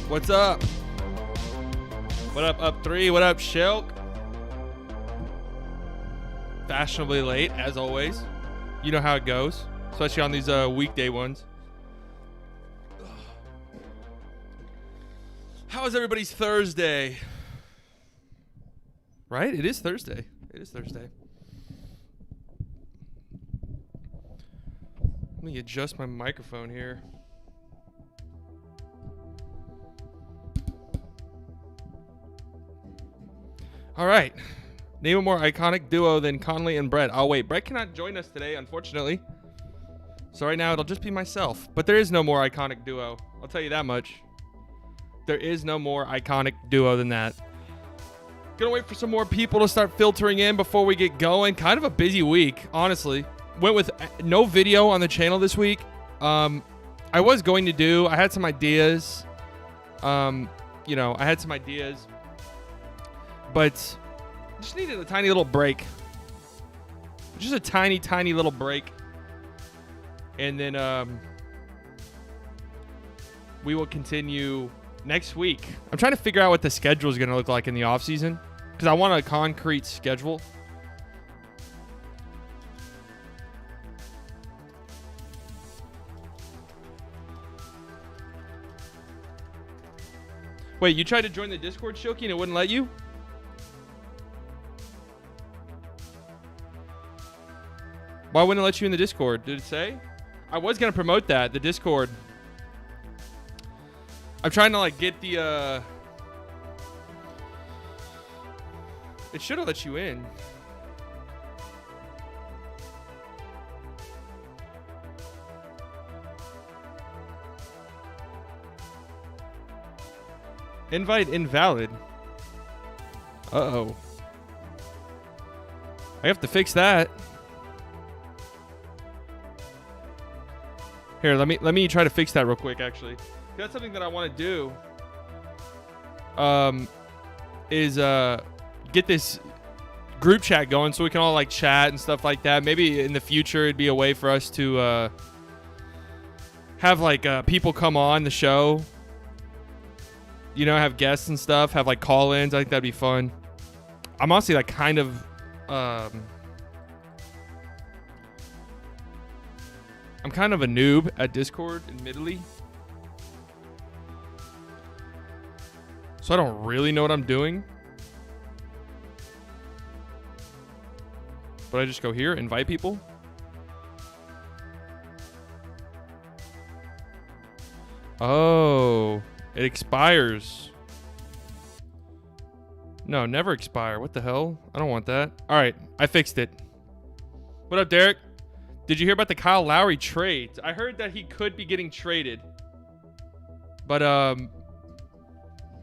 What's up? What up, Up 3? What up, Shilk? Fashionably late, as always. You know how it goes, especially on these weekday ones. How is everybody's Thursday? Right? It is Thursday. It is Thursday. Let me adjust my microphone here. All right. Name a more iconic duo than Conley and Brett. Oh, wait. Brett cannot join us today, unfortunately. So right now, it'll just be myself. But there is no more iconic duo. I'll tell you that much. There is no more iconic duo than that. Gonna wait for some more people to start filtering in before we get going. Kind of a busy week, honestly. Went with no video on the channel this week. I was going to do. I had some ideas. I had some ideas. But just needed a tiny little break. Just a tiny, tiny little break. And then we will continue next week. I'm trying to figure out what the schedule is going to look like in the off season, because I want a concrete schedule. Wait, you tried to join the Discord, Shilky, and it wouldn't let you? Why wouldn't it let you in the Discord? Did it say? I was going to promote that, the Discord. I'm trying to, get the, It should have let you in. Invite invalid. Uh-oh. I have to fix that. Here, let me try to fix that real quick, actually. That's something that I want to do. Is get this group chat going so we can all chat and stuff like that. Maybe in the future it'd be a way for us to have people come on the show. Have guests and stuff. Have call-ins. I think that'd be fun. I'm honestly kind of I'm kind of a noob at Discord, admittedly. So I don't really know what I'm doing. But I just go here, invite people. Oh, it expires. No, never expire. What the hell? I don't want that. All right, I fixed it. What up, Derek? Did you hear about the Kyle Lowry trade? I heard that he could be getting traded. But,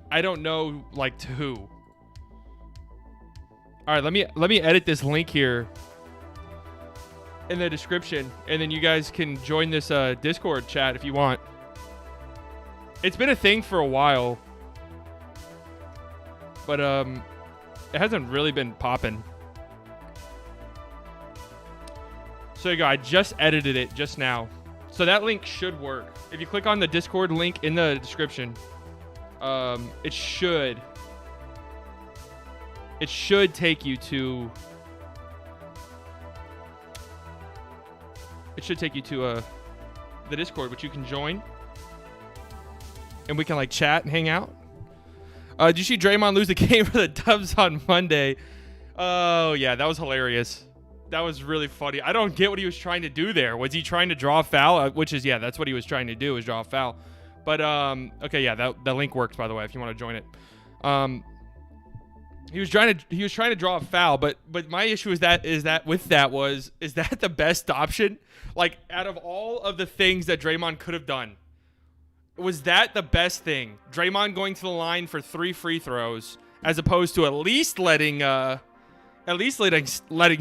I don't know, to who. All right, let me edit this link here in the description, and then you guys can join this Discord chat if you want. It's been a thing for a while, but it hasn't really been popping. So there you go. I just edited it just now, so that link should work. If you click on the Discord link in the description, it should take you to the Discord, which you can join, and we can chat and hang out. Did you see Draymond lose the game for the Dubs on Monday? Oh yeah, that was hilarious. That was really funny. I don't get what he was trying to do there. Was he trying to draw a foul? Which is, yeah, that's what he was trying to do, is draw a foul. But okay, yeah, that link works, by the way, if you want to join it. He was trying to draw a foul, but my issue is that the best option? Out of all of the things that Draymond could have done, was that the best thing? Draymond going to the line for 3 free throws, as opposed to at least letting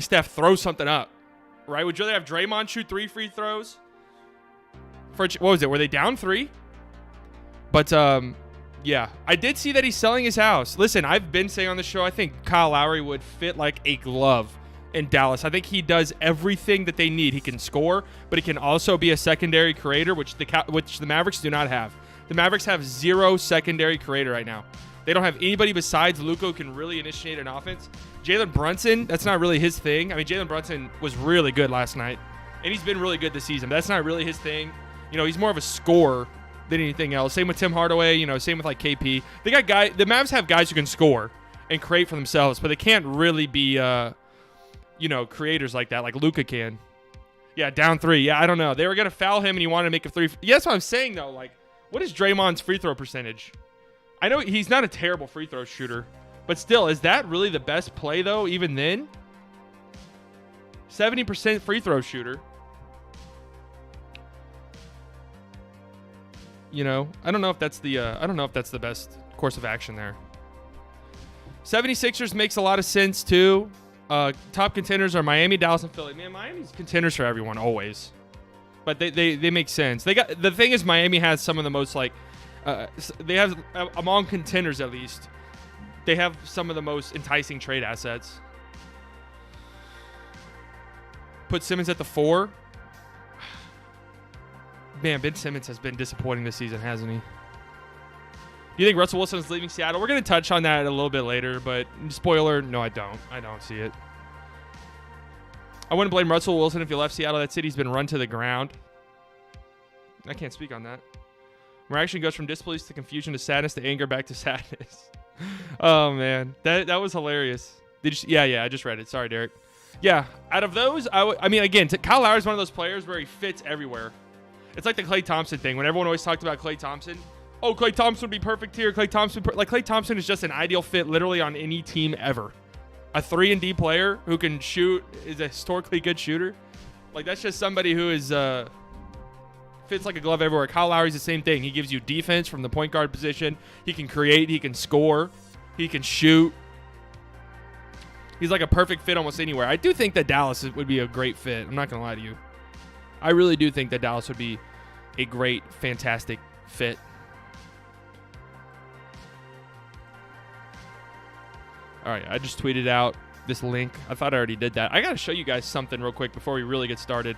Steph throw something up, right? Would you rather have Draymond shoot 3 free throws? What was it? Were they down 3? But yeah, I did see that he's selling his house. Listen, I've been saying on the show, I think Kyle Lowry would fit like a glove in Dallas. I think he does everything that they need. He can score, but he can also be a secondary creator, which the Mavericks do not have. The Mavericks have zero secondary creator right now. They don't have anybody besides Luka who can really initiate an offense. Jalen Brunson, that's not really his thing. I mean, Jalen Brunson was really good last night, and he's been really good this season. But that's not really his thing. You know, he's more of a scorer than anything else. Same with Tim Hardaway. You know, same with like KP. The Mavs have guys who can score and create for themselves, but they can't really be, you know, creators like that, like Luka can. Yeah, down 3. Yeah, I don't know. They were gonna foul him, and he wanted to make a 3. Yeah, that's what I'm saying though. Like, what is Draymond's free throw percentage? I know he's not a terrible free throw shooter, but still, is that really the best play though? Even then, 70% free throw shooter. You know, I don't know if that's the best course of action there. 76ers makes a lot of sense too. Top contenders are Miami, Dallas, and Philly. Man, Miami's contenders for everyone always, but they make sense. The thing is, Miami has some of the most like. They have, among contenders at least, they have some of the most enticing trade assets. Put Simmons at the 4. Man, Ben Simmons has been disappointing this season, hasn't he? Do you think Russell Wilson is leaving Seattle? We're going to touch on that a little bit later, but spoiler, no, I don't. I don't see it. I wouldn't blame Russell Wilson if he left Seattle. That city's been run to the ground. I can't speak on that. Reaction goes from disbelief to confusion to sadness to anger back to sadness. Oh man, that was hilarious. Did you? Yeah, I just read it. Sorry, Derek. Yeah, out of those, I mean, again, Kyle Lowry is one of those players where he fits everywhere. It's like the Klay Thompson thing. When everyone always talked about Klay Thompson, oh, Klay Thompson would be perfect here. Klay Thompson is just an ideal fit, literally on any team ever. A 3-and-D player who can shoot, is a historically good shooter. Like that's just somebody who is. Fits like a glove everywhere. Kyle Lowry's the same thing. He gives you defense from the point guard position. He can create. He can score. He can shoot. He's like a perfect fit almost anywhere. I do think that Dallas would be a great fit. I'm not going to lie to you. I really do think that Dallas would be a great, fantastic fit. All right, I just tweeted out this link. I thought I already did that. I got to show you guys something real quick before we really get started.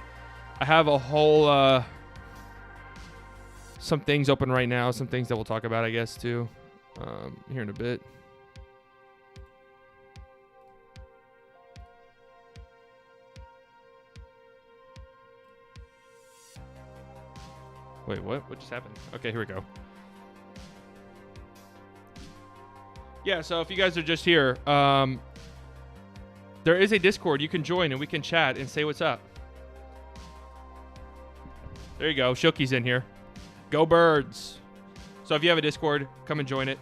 I have a whole... some things open right now, some things that we'll talk about, I guess, too, here in a bit. Wait, what? What just happened? Okay, here we go. Yeah, so if you guys are just here, there is a Discord you can join, and we can chat and say what's up. There you go. Shookie's in here. Go Birds. So if you have a Discord, come and join it.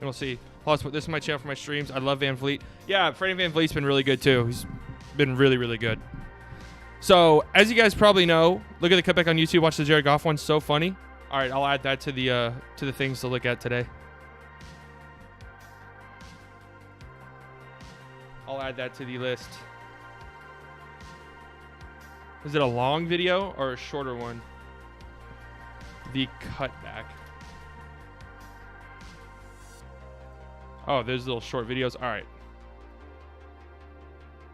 And we'll see. Plus, this is my channel for my streams. I love Van Vliet. Yeah, Freddie Van Vliet's been really good, too. He's been really, really good. So, as you guys probably know, look at the cutback on YouTube. Watch the Jared Goff one. So funny. All right, I'll add that to the things to look at today. I'll add that to the list. Is it a long video or a shorter one? The cutback. Oh, there's little short videos. All right.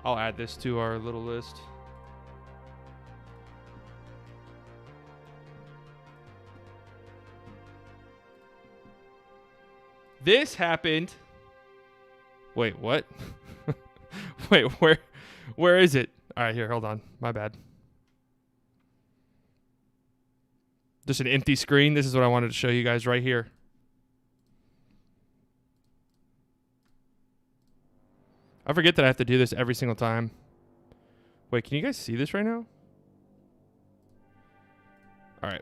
I'll add this to our little list. This happened. Wait, what? Wait, where is it? All right, here, hold on. My bad. Just an empty screen. This is what I wanted to show you guys right here. I forget that I have to do this every single time. Wait, can you guys see this right now? All right.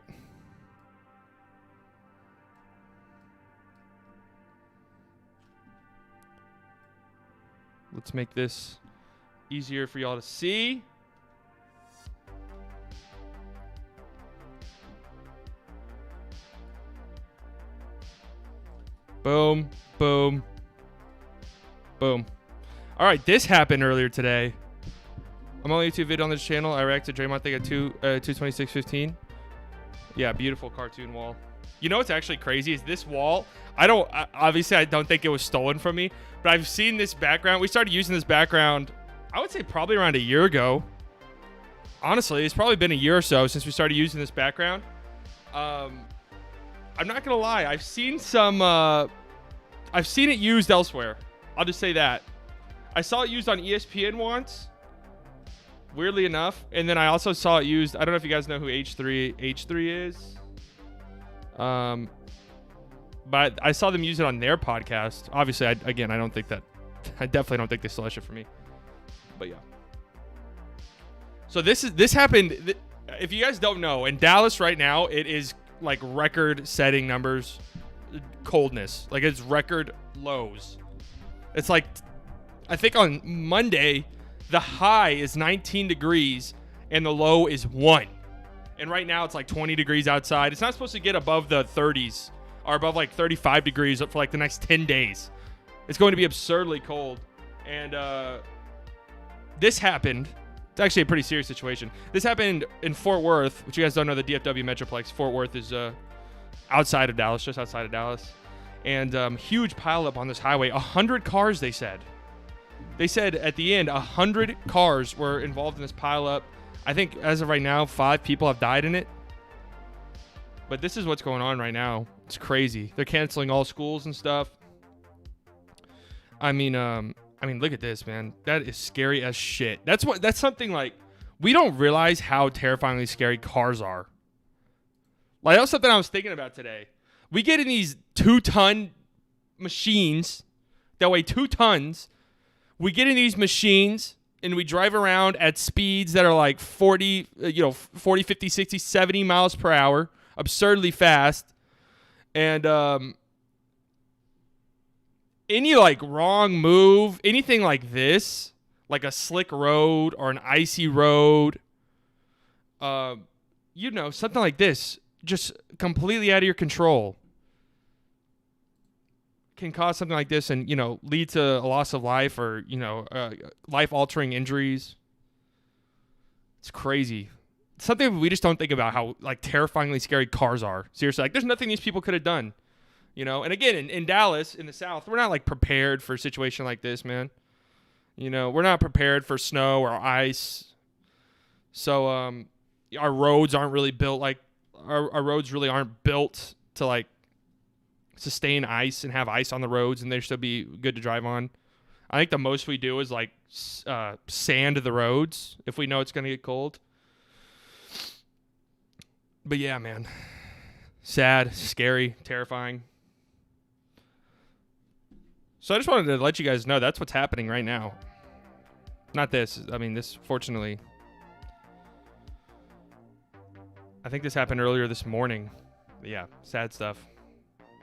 Let's make this easier for y'all to see. Boom, boom, boom. All right, this happened earlier today. I'm on a YouTube video on this channel. I reacted to Draymond thing at 226.15. Yeah, beautiful cartoon wall. You know what's actually crazy is this wall. Obviously I don't think it was stolen from me, but I've seen this background. We started using this background, I would say probably around a year ago. Honestly, it's probably been a year or so since we started using this background. I'm not gonna lie. I've seen some. I've seen it used elsewhere. I'll just say that. I saw it used on ESPN once, weirdly enough, and then I also saw it used. I don't know if you guys know who H3 is. But I saw them use it on their podcast. Obviously, I don't think that. I definitely don't think they stole that shit from me. But yeah. So this happened. If you guys don't know, in Dallas right now, it is like record-setting numbers, coldness. Like it's record lows. It's like, I think on Monday, the high is 19 degrees and the low is 1. And right now it's like 20 degrees outside. It's not supposed to get above the 30s or above like 35 degrees for like the next 10 days. It's going to be absurdly cold. And this happened. It's actually a pretty serious situation. This happened in Fort Worth, which you guys don't know, the DFW Metroplex. Fort Worth is outside of Dallas, just outside of Dallas. And huge pileup on this highway. 100 cars, they said. They said at the end, 100 cars were involved in this pileup. I think as of right now, 5 people have died in it. But this is what's going on right now. It's crazy. They're canceling all schools and stuff. I mean, look at this, man. That is scary as shit. That's something like we don't realize how terrifyingly scary cars are. Like that was something I was thinking about today. We get in these 2-ton machines that weigh 2 tons. We get in these machines and we drive around at speeds that are like 40, 50, 60, 70 miles per hour, absurdly fast. And any like wrong move, anything like this, like a slick road or an icy road, something like this, just completely out of your control, can cause something like this and, lead to a loss of life or, life-altering injuries. It's crazy. It's something we just don't think about, how, like, terrifyingly scary cars are. Seriously, like, there's nothing these people could have done, And again, in Dallas, in the South, we're not, like, prepared for a situation like this, man. We're not prepared for snow or ice. So, our roads aren't really built, like, our roads really aren't built to, like, sustain ice and have ice on the roads and they still be good to drive on. I think the most we do is like sand the roads if we know it's going to get cold. But yeah, man, sad, scary, terrifying. So I just wanted to let you guys know that's what's happening right now. Not this. I mean, this, fortunately, I think this happened earlier this morning. But yeah, sad stuff.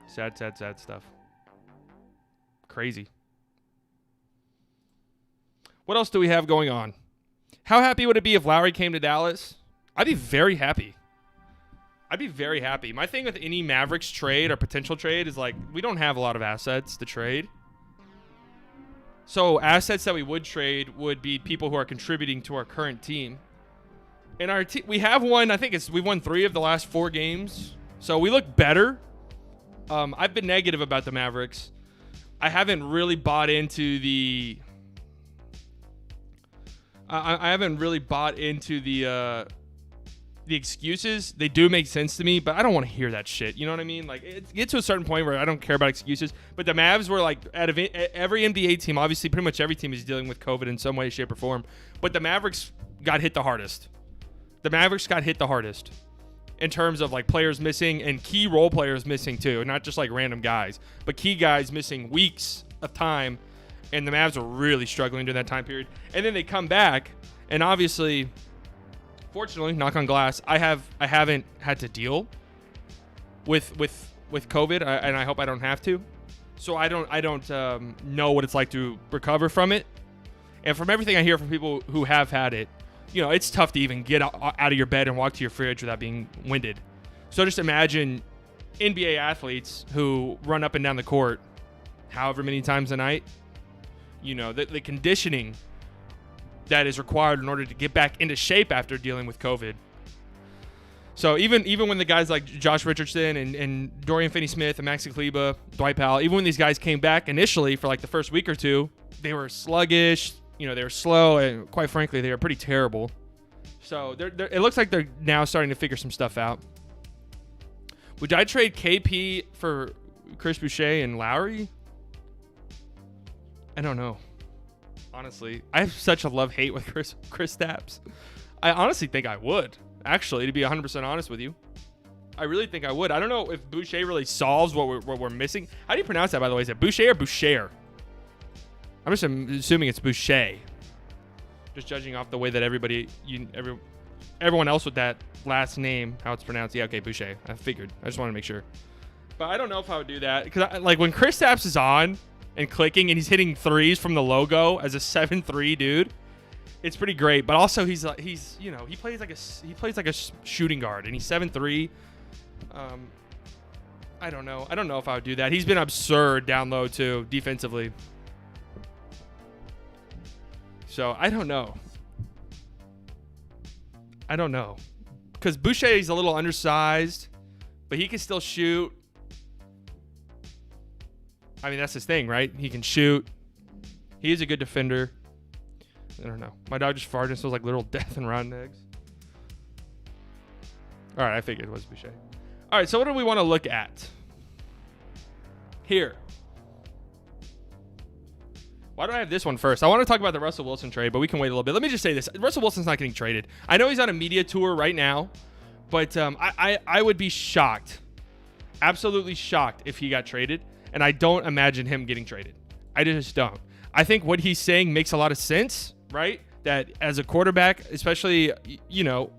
Sad stuff. Crazy. What else do we have going on? How happy would it be if Lowry came to Dallas? I'd be very happy. My thing with any Mavericks trade or potential trade is like, we don't have a lot of assets to trade. So assets that we would trade would be people who are contributing to our current team. And our we have won, we've won 3 of the last 4 games. So we look better. I've been negative about the Mavericks. I haven't really bought into the. I haven't really bought into the excuses. They do make sense to me, but I don't want to hear that shit. You know what I mean? Like, it gets to a certain point where I don't care about excuses. But the Mavs were like, out of every NBA team, obviously, pretty much every team is dealing with COVID in some way, shape, or form. But the Mavericks got hit the hardest. In terms of like players missing and key role players missing too, not just like random guys, but key guys missing weeks of time, and the Mavs are really struggling during that time period. And then they come back, and obviously, fortunately, knock on glass, I haven't had to deal with COVID, and I hope I don't have to. So I don't know what it's like to recover from it. And from everything I hear from people who have had it, it's tough to even get out of your bed and walk to your fridge without being winded. So just imagine NBA athletes who run up and down the court however many times a night. The conditioning that is required in order to get back into shape after dealing with COVID. So even when the guys like Josh Richardson and Dorian Finney-Smith and Maxi Kleber, Dwight Powell, even when these guys came back initially for like the first week or two, they were sluggish. They were slow, and quite frankly, they were pretty terrible. So it looks like they're now starting to figure some stuff out. Would I trade KP for Chris Boucher and Lowry? I don't know. Honestly, I have such a love-hate with Chris Stapps. I honestly think I would. Actually, to be 100% honest with you, I really think I would. I don't know if Boucher really solves what we're missing. How do you pronounce that, by the way? Is it Boucher or Boucher? I'm just assuming it's Boucher. Just judging off the way that everyone else with that last name, how it's pronounced. Yeah, okay, Boucher. I figured. I just wanted to make sure. But I don't know if I would do that. Because like when Chris Stapps is on and clicking and he's hitting threes from the logo as a 7'3" dude, it's pretty great. But also he plays like a shooting guard and he's 7'3". I don't know. I don't know if I would do that. He's been absurd down low too, defensively. So I don't know. Because Boucher is a little undersized, but he can still shoot. I mean, that's his thing, right? He can shoot. He is a good defender. I don't know. My dog just farted and smells like literal death and rotten eggs. All right, I figured it was Boucher. All right, so what do we want to look at here? Why do I have this one first? I want to talk about the Russell Wilson trade, but we can wait a little bit. Let me just say this. Russell Wilson's not getting traded. I know he's on a media tour right now, but I would be shocked, absolutely shocked if he got traded, and I don't imagine him getting traded. I just don't. I think what he's saying makes a lot of sense, right? That as a quarterback, especially, in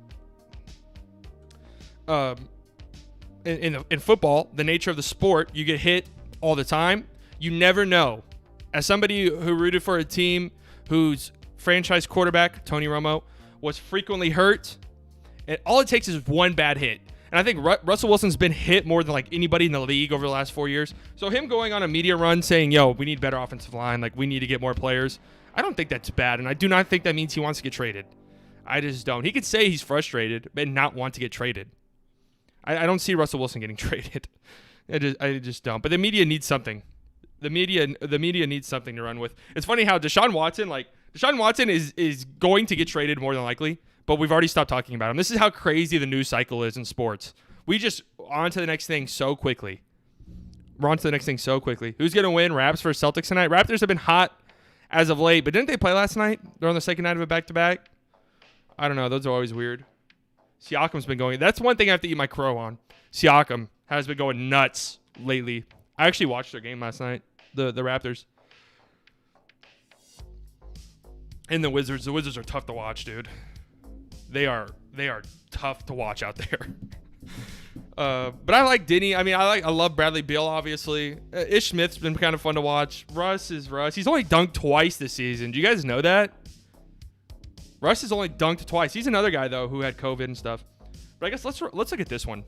football, the nature of the sport, you get hit all the time. You never know. As somebody who rooted for a team whose franchise quarterback, Tony Romo, was frequently hurt, and all it takes is one bad hit. And I think Russell Wilson's been hit more than like anybody in the league over the last 4 years. So him going on a media run saying, yo, we need better offensive line, like we need to get more players, I don't think that's bad. And I do not think that means he wants to get traded. I just don't. He could say he's frustrated but not want to get traded. I don't see Russell Wilson getting traded. I just don't. But the media needs something. The media needs something to run with. It's funny how Deshaun Watson is going to get traded more than likely, but we've already stopped talking about him. This is how crazy the news cycle is in sports. We just on to the next thing so quickly. We're on to the next thing so quickly. Who's going to win? Raps versus Celtics tonight? Raptors have been hot as of late, but didn't they play last night? They're on the second night of a back-to-back. I don't know. Those are always weird. Siakam's been going. That's one thing I have to eat my crow on. Siakam has been going nuts lately. I actually watched their game last night. The Raptors. And the Wizards. The Wizards are tough to watch, dude. They are tough to watch out there. But I like Denny. I mean, I love Bradley Beal, obviously. Ish Smith's been kind of fun to watch. Russ is Russ. He's only dunked twice this season. Do you guys know that? Russ has only dunked twice. He's another guy, though, who had COVID and stuff. But I guess let's look at this one.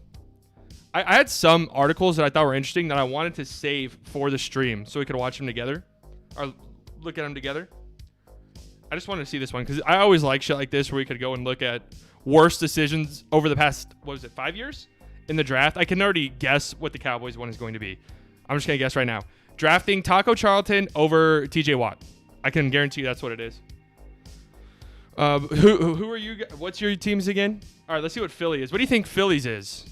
I had some articles that I thought were interesting that I wanted to save for the stream so we could watch them together or look at them together. I just wanted to see this one because I always like shit like this where we could go and look at worst decisions over the past, 5 years in the draft. I can already guess what the Cowboys one is going to be. I'm just going to guess right now. Drafting Taco Charlton over TJ Watt. I can guarantee you that's what it is. Who are you? What's your teams again? All right, let's see what Philly is. What do you think Philly's is?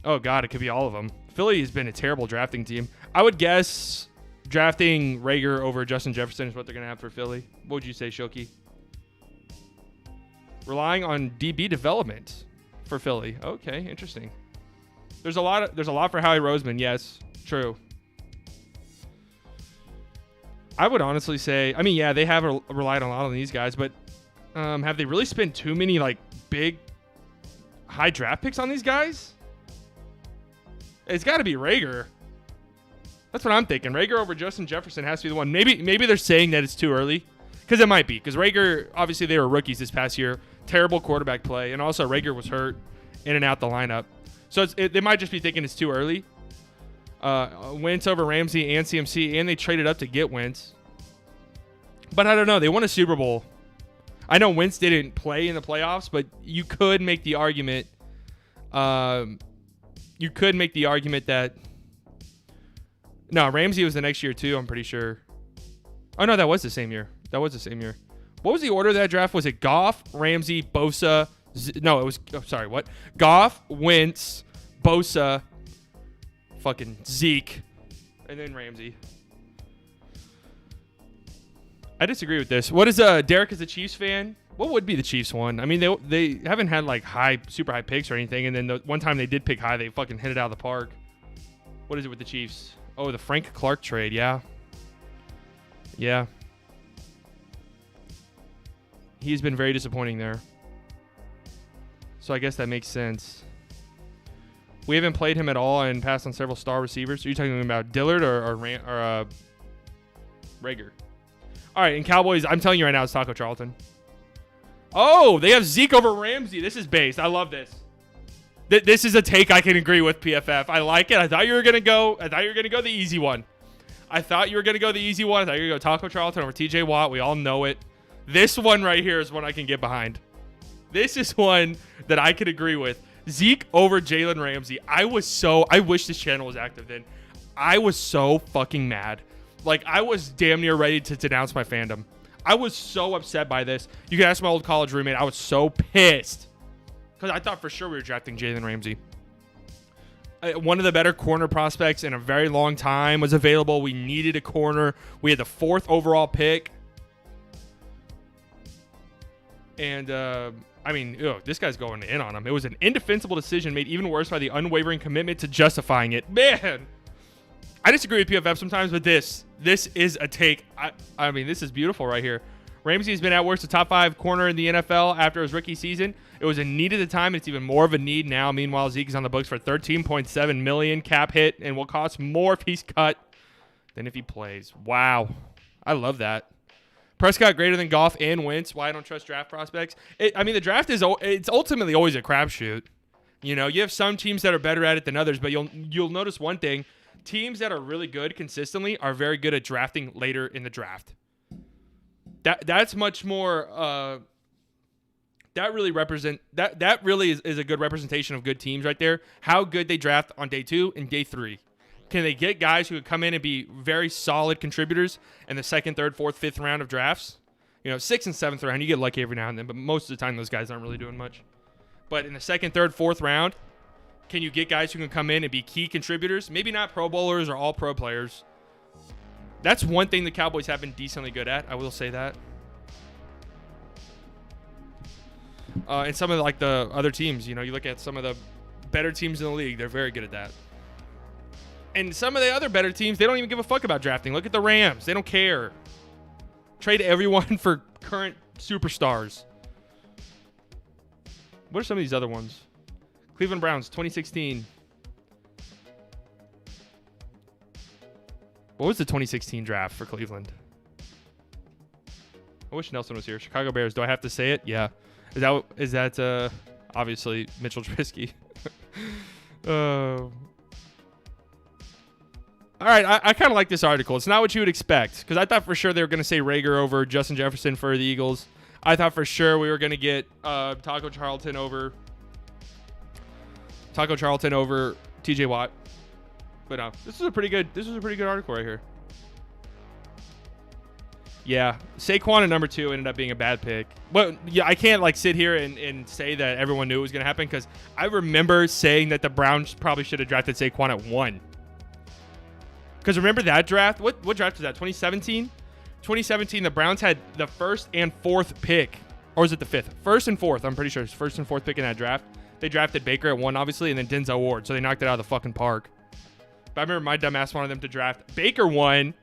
Oh, God, it could be all of them. Philly has been a terrible drafting team. I would guess drafting Rager over Justin Jefferson is what they're going to have for Philly. What would you say, Shoki? Relying on DB development for Philly. Okay, interesting. There's a lot for Howie Roseman. Yes, true. I would honestly say, I mean, yeah, they have relied a lot on these guys, but have they really spent too many like big high draft picks on these guys? It's got to be Rager. That's what I'm thinking. Rager over Justin Jefferson has to be the one. Maybe they're saying that it's too early because it might be. Because Rager, obviously, they were rookies this past year. Terrible quarterback play, and also Rager was hurt in and out the lineup. So they might just be thinking it's too early. Wentz over Ramsey and CMC, and they traded up to get Wentz. But I don't know. They won a Super Bowl. I know Wentz didn't play in the playoffs, but you could make the argument. That no, Ramsey was the next year too. I'm pretty sure. Oh no, that was the same year. What was the order of that draft? Was it Goff, Ramsey, Bosa? No, it was. Oh, sorry, what? Goff, Wentz, Bosa, fucking Zeke, and then Ramsey. I disagree with this. What is Derek is a Chiefs fan? What would be the Chiefs one? I mean, they haven't had like super high picks or anything, and then the one time they did pick high, they fucking hit it out of the park. What is it with the Chiefs? Oh, the Frank Clark trade. Yeah. He's been very disappointing there. So I guess that makes sense. We haven't played him at all and passed on several star receivers. Are you talking about Dillard or Rager? All right, and Cowboys, I'm telling you right now, it's Taco Charlton. Oh, they have Zeke over Ramsey. This is based. I love this. This is a take I can agree with, PFF. I like it. I thought you were gonna go the easy one. I thought you were gonna go Taco Charlton over TJ Watt. We all know it. This one right here is one I can get behind. This is one that I could agree with. Zeke over Jalen Ramsey. I wish this channel was active then. I was so fucking mad. Like, I was damn near ready to denounce my fandom. I was so upset by this. You can ask my old college roommate. I was so pissed. Because I thought for sure we were drafting Jalen Ramsey. One of the better corner prospects in a very long time was available. We needed a corner. We had the 4th overall pick. And, I mean, this guy's going in on him. It was an indefensible decision made even worse by the unwavering commitment to justifying it. Man, I disagree with PFF sometimes, but this is a take. I mean, this is beautiful right here. Ramsey has been at worst a top 5 corner in the NFL after his rookie season. It was a need at the time, and it's even more of a need now. Meanwhile, Zeke is on the books for $13.7 million cap hit and will cost more if he's cut than if he plays. Wow. I love that. Prescott greater than Goff and Wentz. Why I don't trust draft prospects. The draft it's ultimately always a crapshoot. You know, you have some teams that are better at it than others, but you'll notice one thing. Teams that are really good consistently are very good at drafting later in the draft. That's much more that really is a good representation of good teams right there. How good they draft on day 2 and day 3. Can they get guys who could come in and be very solid contributors in the 2nd, 3rd, 4th, 5th round of drafts? You know, 6th and 7th round, you get lucky every now and then, but most of the time those guys aren't really doing much. But in the 2nd, 3rd, 4th round, can you get guys who can come in and be key contributors? Maybe not Pro Bowlers or all pro players. That's one thing the Cowboys have been decently good at. I will say that. And some of the other teams, you know, you look at some of the better teams in the league, they're very good at that. And some of the other better teams, they don't even give a fuck about drafting. Look at the Rams. They don't care. Trade everyone for current superstars. What are some of these other ones? Cleveland Browns, 2016. What was the 2016 draft for Cleveland? I wish Nelson was here. Chicago Bears. Do I have to say it? Yeah. Is that obviously Mitchell Trubisky? All right, I kind of like this article. It's not what you would expect, because I thought for sure they were going to say Rager over Justin Jefferson for the Eagles. I thought for sure we were going to get Taco Charlton over TJ Watt. But no, this is a pretty good article right here. Yeah, Saquon at number 2 ended up being a bad pick. But yeah, I can't sit here and say that everyone knew it was going to happen, because I remember saying that the Browns probably should have drafted Saquon at 1. Because remember that draft? What draft was that? 2017? 2017, the Browns had the 1st and 4th pick. Or was it the 5th? 1st and 4th. I'm pretty sure it's 1st and 4th pick in that draft. They drafted Baker at 1, obviously, and then Denzel Ward. So they knocked it out of the fucking park. But I remember my dumbass wanted them to draft Baker 1.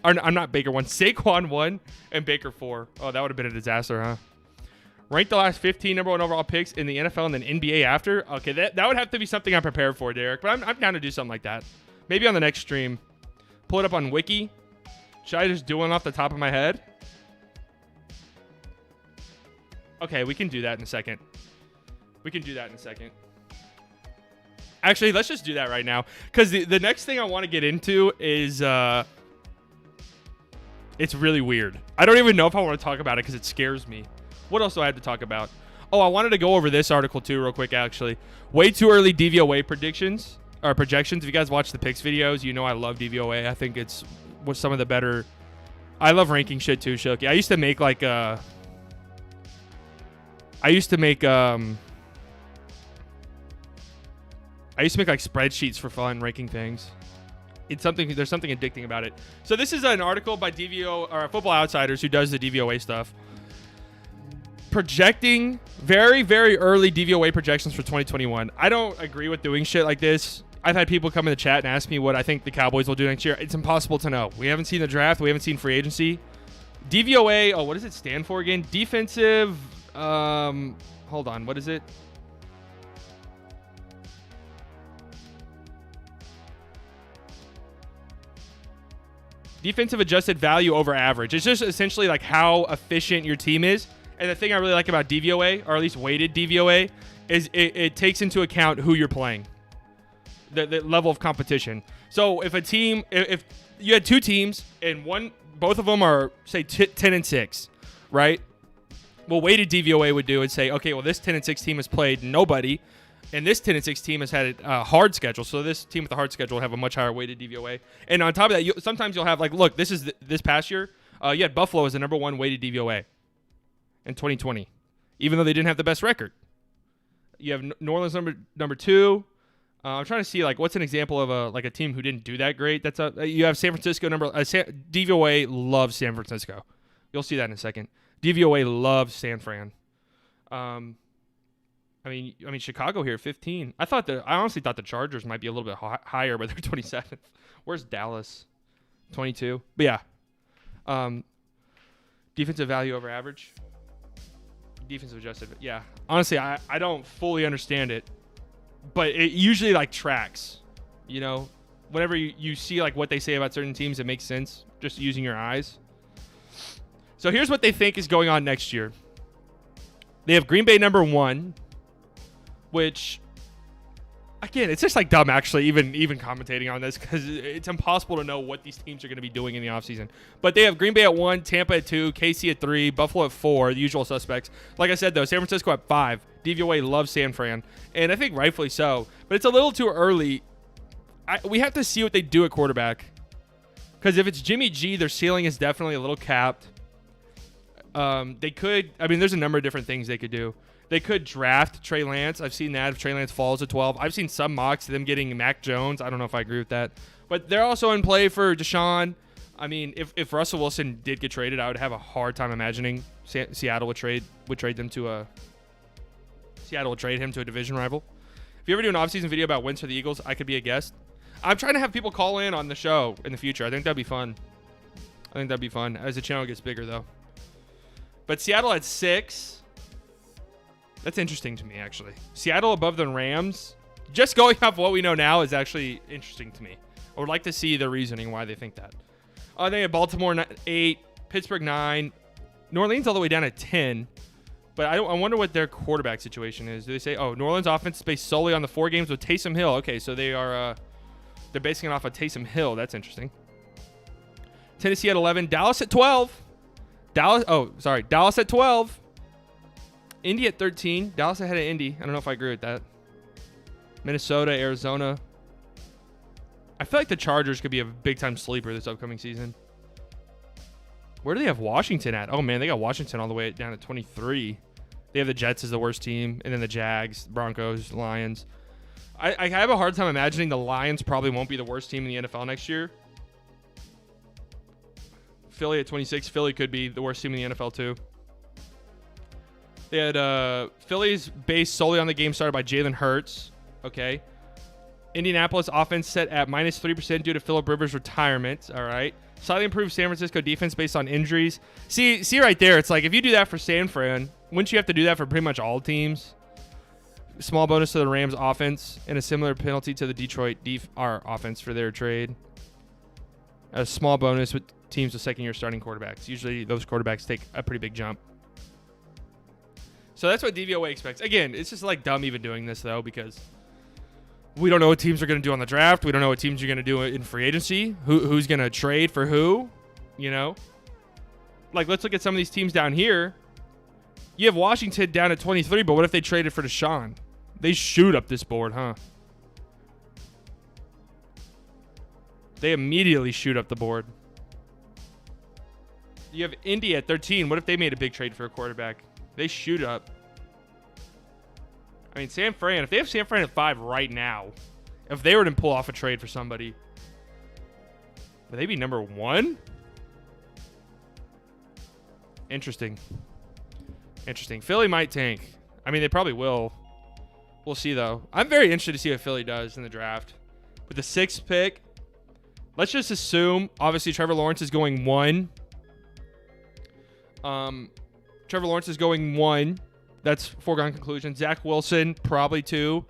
Or I'm not Baker 1. Saquon 1 and Baker 4. Oh, that would have been a disaster, huh? Ranked the last 15 number 1 overall picks in the NFL and then NBA after. Okay, that would have to be something I'm prepared for, Derek. But I'm down to do something like that. Maybe on the next stream. Pull it up on Wiki. Should I just do one off the top of my head? Okay, we can do that in a second. Actually, let's just do that right now. Because the next thing I want to get into is... it's really weird. I don't even know if I want to talk about it because it scares me. What else do I have to talk about? Oh, I wanted to go over this article too real quick, actually. Way too early DVOA projections. If you guys watch the picks videos, you know I love DVOA. I think it's some of the better. I love ranking shit too, Shilky. I used to make I used to make like spreadsheets for fun, ranking things. There's something addicting about it. So this is an article by DVO or Football Outsiders, who does the DVOA stuff, projecting very, very early DVOA projections for 2021. I don't agree with doing shit like this. I've had people come in the chat and ask me what I think the Cowboys will do next year. It's impossible to know. We haven't seen the draft. We haven't seen free agency. DVOA, what does it stand for again? Defensive, hold on, what is it? Defensive adjusted value over average. It's just essentially like how efficient your team is. And the thing I really like about DVOA, or at least weighted DVOA, is it takes into account who you're playing, the level of competition. So if if you had two teams and both of them are say 10-6, right? Well, weighted DVOA would do is say, okay, well, this 10-6 team has played nobody, and this 10-6 team has had a hard schedule. So this team with the hard schedule will have a much higher weighted DVOA. And on top of that, sometimes you'll have like, look, this past year, you had Buffalo as the number 1 weighted DVOA in 2020, even though they didn't have the best record. You have New Orleans number 2. I'm trying to see like what's an example of a team who didn't do that great. You have San Francisco DVOA loves San Francisco. You'll see that in a second. DVOA loves San Fran. I mean Chicago here 15. I honestly thought the Chargers might be a little bit higher, but they're 27th. Where's Dallas? 22. But yeah. Defensive value over average. Defensive adjusted. Yeah. Honestly, I don't fully understand it. But it usually like tracks, you know, whenever you see like what they say about certain teams, it makes sense just using your eyes. So here's what they think is going on next year. They have Green Bay number 1, which again, it's just like dumb actually even commentating on this because it's impossible to know what these teams are going to be doing in the offseason. But they have Green Bay at 1, Tampa at 2, KC at 3, Buffalo at 4, the usual suspects. Like I said, though, San Francisco at 5. DVOA loves San Fran, and I think rightfully so. But it's a little too early. We have to see what they do at quarterback. Because if it's Jimmy G, their ceiling is definitely a little capped. There's a number of different things they could do. They could draft Trey Lance. I've seen that if Trey Lance falls to 12. I've seen some mocks of them getting Mac Jones. I don't know if I agree with that. But they're also in play for Deshaun. I mean, if Russell Wilson did get traded, I would have a hard time imagining Seattle would trade him to a division rival. If you ever do an offseason video about wins for the Eagles, I could be a guest. I'm trying to have people call in on the show in the future. I think that'd be fun. As the channel gets bigger, though. But Seattle at 6. That's interesting to me, actually. Seattle above the Rams, just going off what we know now, is actually interesting to me. I would like to see the reasoning why they think that. They have Baltimore 8, Pittsburgh 9, New Orleans all the way down at 10. But I wonder what their quarterback situation is. Do they say, New Orleans offense is based solely on the 4 games with Taysom Hill? Okay, so they're basing it off of Taysom Hill. That's interesting. Tennessee at 11, Dallas at 12. Dallas at 12. Indy at 13. Dallas ahead of Indy. I don't know if I agree with that. Minnesota, Arizona. I feel like the Chargers could be a big-time sleeper this upcoming season. Where do they have Washington at? Oh, man, they got Washington all the way down at 23. They have the Jets as the worst team, and then the Jags, Broncos, Lions. I have a hard time imagining the Lions probably won't be the worst team in the NFL next year. Philly at 26. Philly could be the worst team in the NFL, too. They had Phillies based solely on the game started by Jalen Hurts. Okay. Indianapolis offense set at -3% due to Phillip Rivers' retirement. All right. Slightly improved San Francisco defense based on injuries. See right there. It's like if you do that for San Fran, wouldn't you have to do that for pretty much all teams? Small bonus to the Rams offense and a similar penalty to the Detroit offense for their trade. A small bonus with teams with second-year starting quarterbacks. Usually those quarterbacks take a pretty big jump. So that's what DVOA expects. Again, it's just like dumb even doing this, though, because we don't know what teams are going to do on the draft. We don't know what teams are going to do in free agency. Who's going to trade for who, you know? Like, let's look at some of these teams down here. You have Washington down at 23, but what if they traded for Deshaun? They shoot up this board, huh? They immediately shoot up the board. You have Indy at 13. What if they made a big trade for a quarterback? They shoot up. I mean, San Fran, if they have San Fran at 5 right now, if they were to pull off a trade for somebody, would they be number 1? Interesting. Philly might tank. I mean, they probably will. We'll see, though. I'm very interested to see what Philly does in the draft. With the 6th pick, let's just assume, obviously, Trevor Lawrence is going 1. Trevor Lawrence is going 1. That's foregone conclusion. Zach Wilson, probably 2.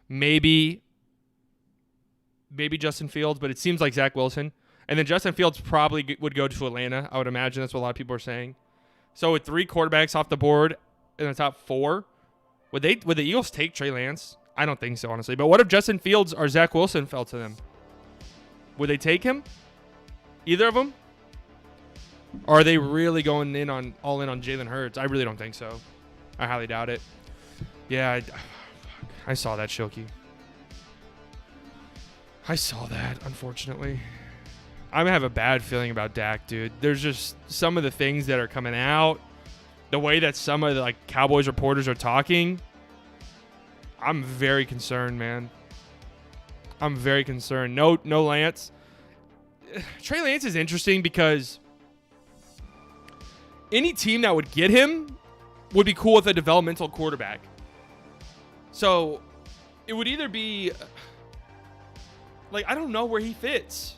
Maybe Justin Fields, but it seems like Zach Wilson. And then Justin Fields probably would go to Atlanta. I would imagine that's what a lot of people are saying. So with 3 quarterbacks off the board in the top 4, would the Eagles take Trey Lance? I don't think so, honestly. But what if Justin Fields or Zach Wilson fell to them? Would they take him? Either of them? Or are they really going all in on Jalen Hurts? I really don't think so. I highly doubt it. Yeah, I saw that, Shoki. I saw that, unfortunately. I have a bad feeling about Dak, dude. There's just some of the things that are coming out, the way that some of the Cowboys reporters are talking. I'm very concerned, man. I'm very concerned. No Lance. Trey Lance is interesting because any team that would get him would be cool with a developmental quarterback. So it would either be I don't know where he fits.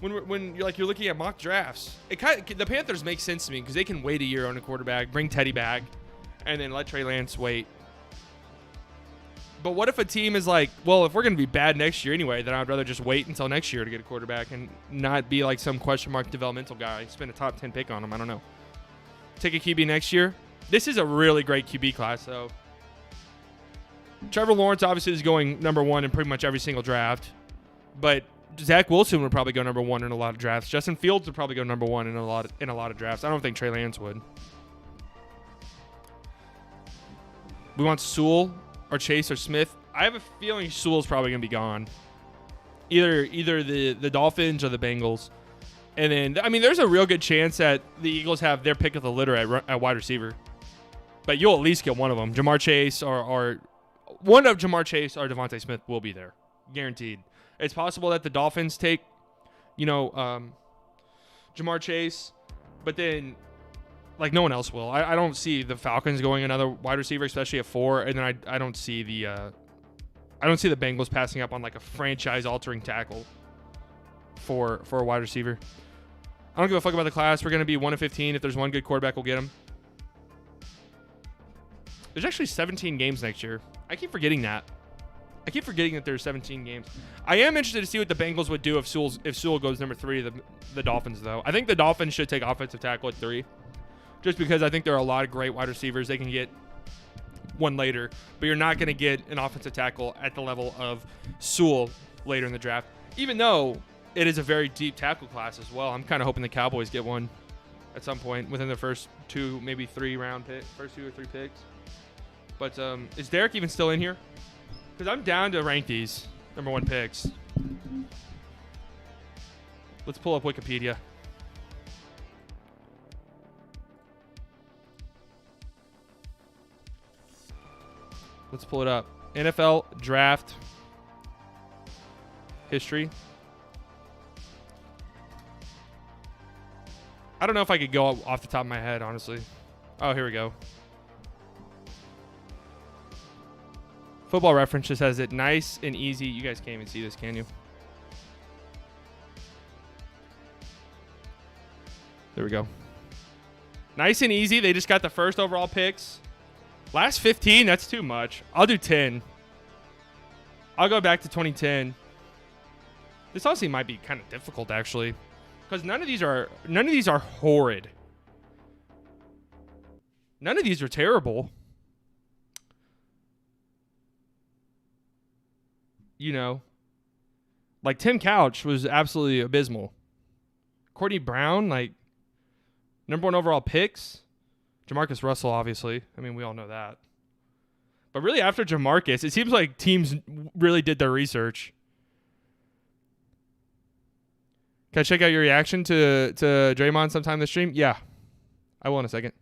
When you're looking at mock drafts, the Panthers make sense to me because they can wait a year on a quarterback, bring Teddy back, and then let Trey Lance wait. But what if a team is like, well, if we're going to be bad next year anyway, then I'd rather just wait until next year to get a quarterback and not be like some question mark developmental guy. Spend a top 10 pick on him. I don't know. Take a QB next year. This is a really great QB class, though. Trevor Lawrence obviously is going number 1 in pretty much every single draft. But Zach Wilson would probably go number 1 in a lot of drafts. Justin Fields would probably go number 1 in a lot of drafts. I don't think Trey Lance would. We want Sewell or Chase or Smith. I have a feeling Sewell's probably going to be gone. Either the Dolphins or the Bengals. And then, I mean, there's a real good chance that the Eagles have their pick of the litter at wide receiver. But you'll at least get one of them. Jamar Chase or one of Jamar Chase or Devontae Smith will be there. Guaranteed. It's possible that the Dolphins take, Jamar Chase, but then, no one else will. I don't see the Falcons going another wide receiver, especially at 4, and then I don't see the Bengals passing up on a franchise-altering tackle for a wide receiver. I don't give a fuck about the class. We're going to be 1 of 15. If there's one good quarterback, we'll get him. There's actually 17 games next year. I keep forgetting that. I keep forgetting that there's 17 games. I am interested to see what the Bengals would do if Sewell goes number 3 to the Dolphins, though. I think the Dolphins should take offensive tackle at 3, just because I think there are a lot of great wide receivers. They can get one later, but you're not going to get an offensive tackle at the level of Sewell later in the draft, even though it is a very deep tackle class as well. I'm kind of hoping the Cowboys get one at some point within the first 2, maybe 3 round pick, first 2 or 3 picks. But is Derek even still in here? Because I'm down to rank these number 1 picks. Let's pull up Wikipedia. Let's pull it up. NFL draft history. I don't know if I could go off the top of my head, honestly. Oh, here we go. Football Reference just has it nice and easy. You guys can't even see this, can you? There we go. Nice and easy. They just got the first overall picks. Last 15, that's too much. I'll do 10. I'll go back to 2010. This honestly might be kind of difficult, actually, because none of these are horrid. None of these are terrible. Tim Couch was absolutely abysmal. Courtney Brown, number 1 overall picks. Jamarcus Russell, obviously. I mean, we all know that. But really, after Jamarcus, it seems like teams really did their research. Can I check out your reaction to Draymond sometime this stream? Yeah. I will in a second.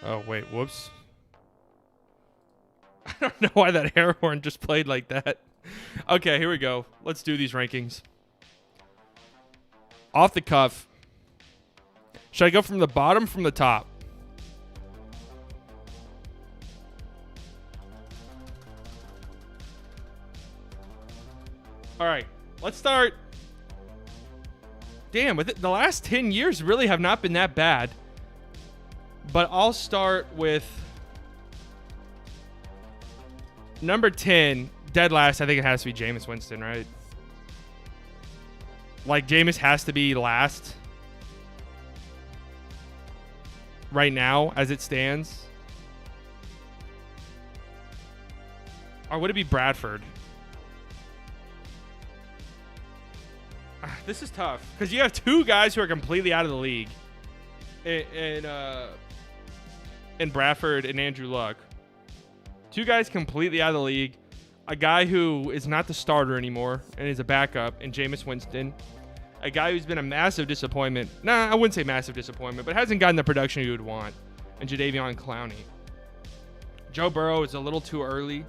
Oh, wait. Whoops. I don't know why that air horn just played like that. Okay, here we go. Let's do these rankings. Off the cuff. Should I go from the bottom, from the top? All right, let's start. Damn, with it, the last 10 years really have not been that bad. But I'll start with number 10, dead last. I think it has to be Jameis Winston, right? Like, Jameis has to be last right now as it stands. Or would it be Bradford? This is tough because you have two guys who are completely out of the league, in Bradford and Andrew Luck. Two guys completely out of the league. A guy who is not the starter anymore and is a backup in Jameis Winston. A guy who's been a massive disappointment. Nah, I wouldn't say massive disappointment, but hasn't gotten the production you would want. And Jadeveon Clowney. Joe Burrow is a little too early.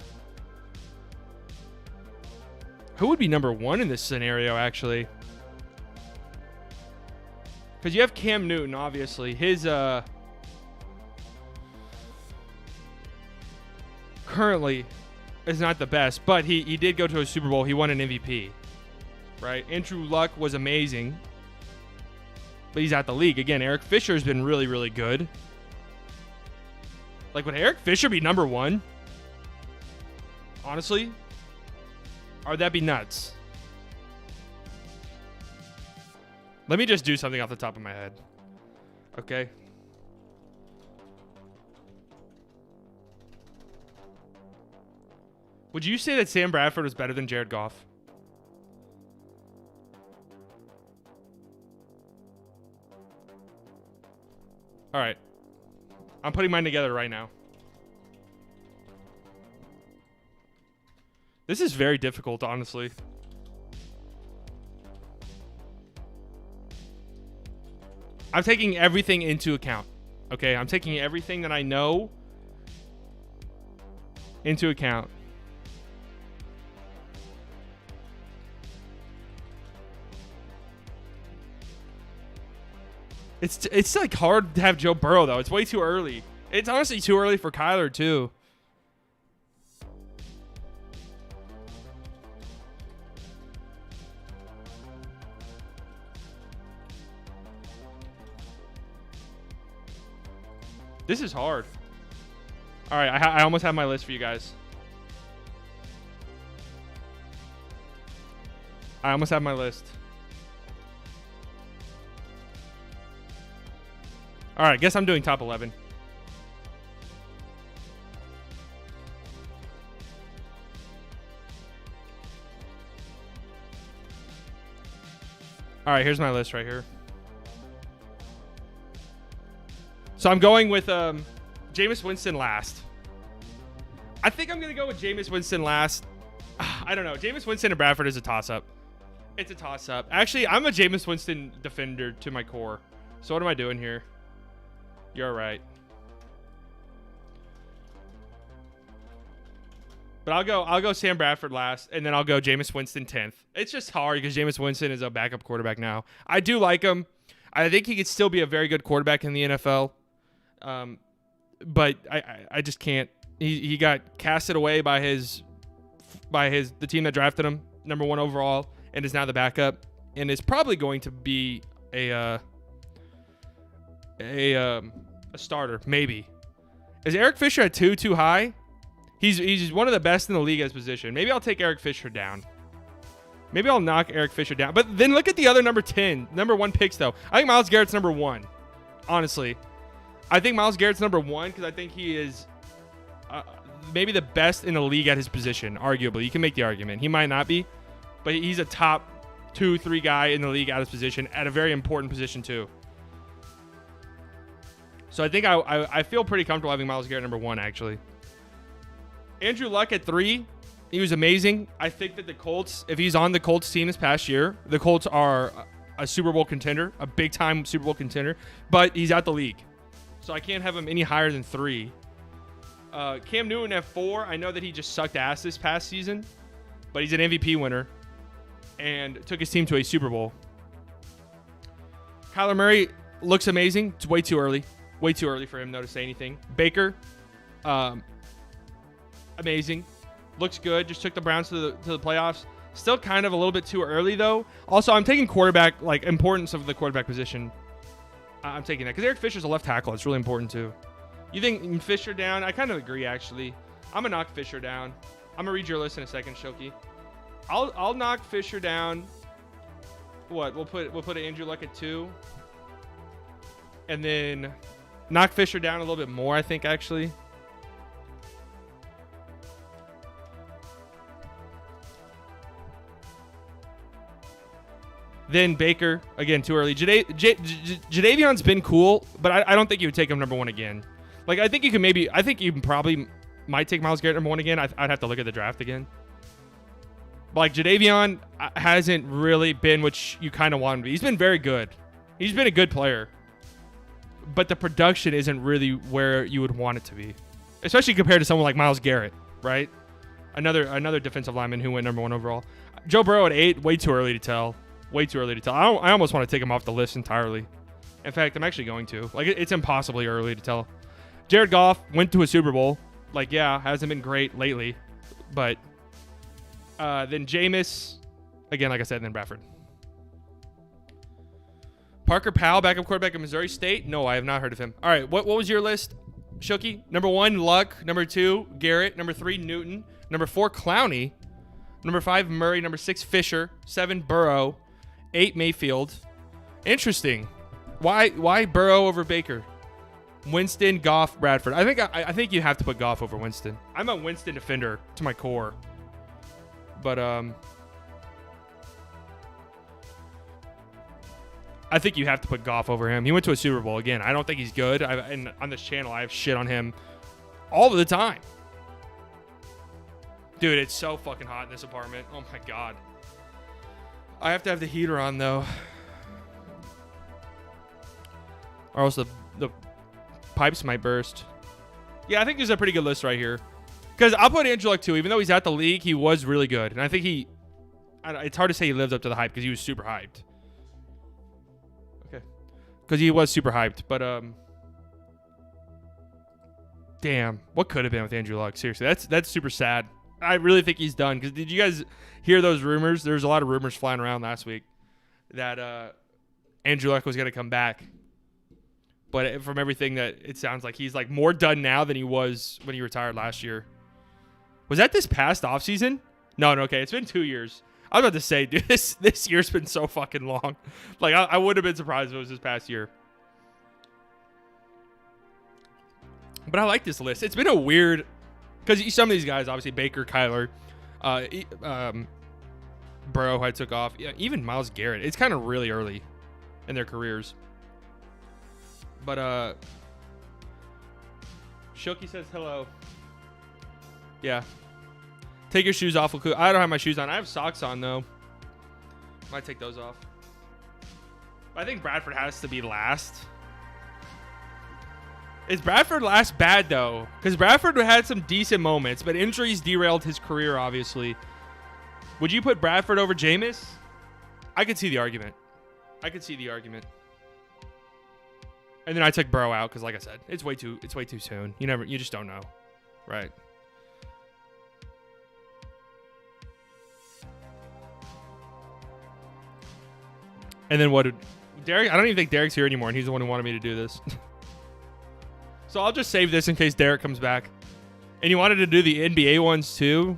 Who would be number one in this scenario, actually? Because you have Cam Newton, obviously. His currently is not the best, but he did go to a Super Bowl. He won an MVP, right? Andrew Luck was amazing, but he's out the league. Again, Eric Fisher has been really, really good. Like, would Eric Fisher be number one? Honestly? Or would that be nuts? Let me just do something off the top of my head. Okay. Would you say that Sam Bradford was better than Jared Goff? All right. I'm putting mine together right now. This is very difficult, honestly. I'm taking everything into account. Okay, I'm taking everything that I know into account. It's like hard to have Joe Burrow, though. It's way too early. It's honestly too early for Kyler, too. This is hard. All right, I almost have my list for you guys. I almost have my list. All right, guess I'm doing top 11. All right, here's my list right here. So I'm going with Jameis Winston last. I think I'm going to go with Jameis Winston last. I don't know. Jameis Winston and Bradford is a toss-up. It's a toss-up. Actually, I'm a Jameis Winston defender to my core. So what am I doing here? You're right. But I'll go Sam Bradford last, and then I'll go Jameis Winston 10th. It's just hard because Jameis Winston is a backup quarterback now. I do like him. I think he could still be a very good quarterback in the NFL. But I just can't. He got casted away by the team that drafted him, number 1 overall, and is now the backup, and is probably going to be a starter, maybe. Is Eric Fisher at 2 too high? He's one of the best in the league at his position. Maybe I'll take Eric Fisher down. Maybe I'll knock Eric Fisher down. But then look at the other number 1 picks, though. I think Myles Garrett's number 1, honestly. I think Myles Garrett's number 1 because I think he is maybe the best in the league at his position, arguably. You can make the argument. He might not be, but he's a top 2-3 guy in the league at his position at a very important position, too. So I think I feel pretty comfortable having Myles Garrett number 1, actually. Andrew Luck at 3. He was amazing. I think that the Colts, if he's on the Colts team this past year, the Colts are a Super Bowl contender, a big-time Super Bowl contender, but he's out the league. so I can't have him any higher than 3. Cam Newton at 4. I know that he just sucked ass this past season, but he's an MVP winner and took his team to a Super Bowl. Kyler Murray looks amazing. It's way too early. Way too early for him, though, to say anything. Baker, amazing. Looks good. Just took the Browns to the playoffs. Still kind of a little bit too early, though. Also, I'm taking quarterback, like, importance of the quarterback position. I'm taking that because Eric Fisher's a left tackle. It's really important, too. You think Fisher down? I kind of agree, actually. I'm going to knock Fisher down. I'm going to read your list in a second, Shoki. I'll knock Fisher down. What? We'll put Andrew Luck at 2. And then knock Fisher down a little bit more, I think, actually. Then Baker, again, too early. Jadeveon's been cool, but I don't think you would take him number 1 again. Like, I think you probably might take Myles Garrett number 1 again. I'd have to look at the draft again. But, like, Jadeveon hasn't really been what you kind of want him to be. He's been very good. He's been a good player. But the production isn't really where you would want it to be. Especially compared to someone like Myles Garrett, right? Another defensive lineman who went number 1 overall. Joe Burrow at 8, way too early to tell. Way too early to tell. I almost want to take him off the list entirely. In fact, I'm actually going to. Like, it's impossibly early to tell. Jared Goff went to a Super Bowl. Like, yeah, hasn't been great lately. But then Jameis. Again, like I said, and then Bradford. Parker Powell, backup quarterback at Missouri State. No, I have not heard of him. All right, what was your list, Shoki? Number 1, Luck. Number 2, Garrett. Number 3, Newton. Number 4, Clowney. Number 5, Murray. Number 6, Fisher. 7, Burrow. 8, Mayfield. Interesting. Why Burrow over Baker? Winston, Goff, Bradford. I think you have to put Goff over Winston. I'm a Winston defender to my core. But I think you have to put Goff over him. He went to a Super Bowl again. I don't think he's good. And on this channel, I have shit on him all of the time. Dude, it's so fucking hot in this apartment. Oh my God. I have to have the heater on, though. Or else the pipes might burst. Yeah, I think there's a pretty good list right here. Because I'll put Andrew Luck, too. Even though he's at the league, he was really good. And I think it's hard to say he lives up to the hype because he was super hyped. Okay. Because he was super hyped. But, damn. What could have been with Andrew Luck? Seriously, that's super sad. I really think he's done. Because did you guys hear those rumors? There's a lot of rumors flying around last week that Andrew Luck was going to come back. But from everything that it sounds like, he's like more done now than he was when he retired last year. Was that this past offseason? No, okay. It's been 2 years. I was about to say, dude, this year's been so fucking long. Like, I would have been surprised if it was this past year. But I like this list. It's been a weird... Because some of these guys, obviously, Baker, Kyler, Burrow, I took off. Yeah, even Myles Garrett. It's kind of really early in their careers. But, Shoki says hello. Yeah. Take your shoes off. I don't have my shoes on. I have socks on, though. Might take those off. I think Bradford has to be last. Is Bradford last bad, though? Because Bradford had some decent moments, but injuries derailed his career, obviously. Would you put Bradford over Jameis? I could see the argument. And then I took Burrow out because, like I said, it's way too soon. You just don't know, right? And then what did Derek? I don't even think Derek's here anymore, and he's the one who wanted me to do this. So I'll just save this in case Derek comes back. And you wanted to do the NBA ones too?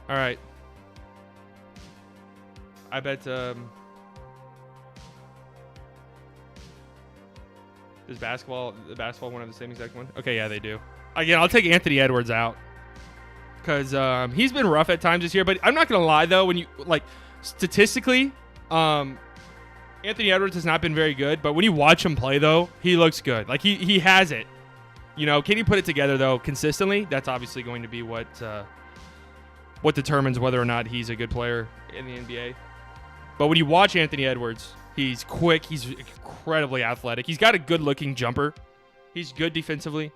All right. I bet does the basketball one have the same exact one? Okay, yeah, they do. Again, I'll take Anthony Edwards out because he's been rough at times this year. But I'm not gonna lie though, when you like statistically, Anthony Edwards has not been very good. But when you watch him play though, he looks good. Like he has it. You know, can he put it together though consistently? That's obviously going to be what determines whether or not he's a good player in the NBA. But when you watch Anthony Edwards, He's quick. He's incredibly athletic. He's got a good-looking jumper. He's good defensively.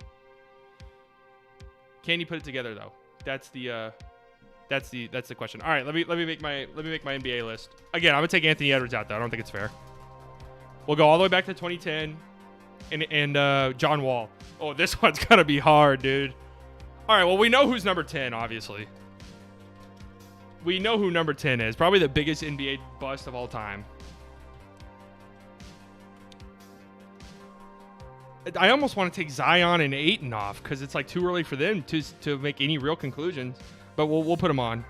Can you put it together though? That's the question. All right, let me make my NBA list. Again, I'm gonna take Anthony Edwards out though. I don't think it's fair. We'll go all the way back to 2010 and John Wall. Oh, this one's gonna be hard, dude. All right, well, we know who's number 10, obviously. We know who number 10 is. Probably the biggest NBA bust of all time. I almost want to take Zion and Ayton off because it's like too early for them to make any real conclusions. But we'll put them on.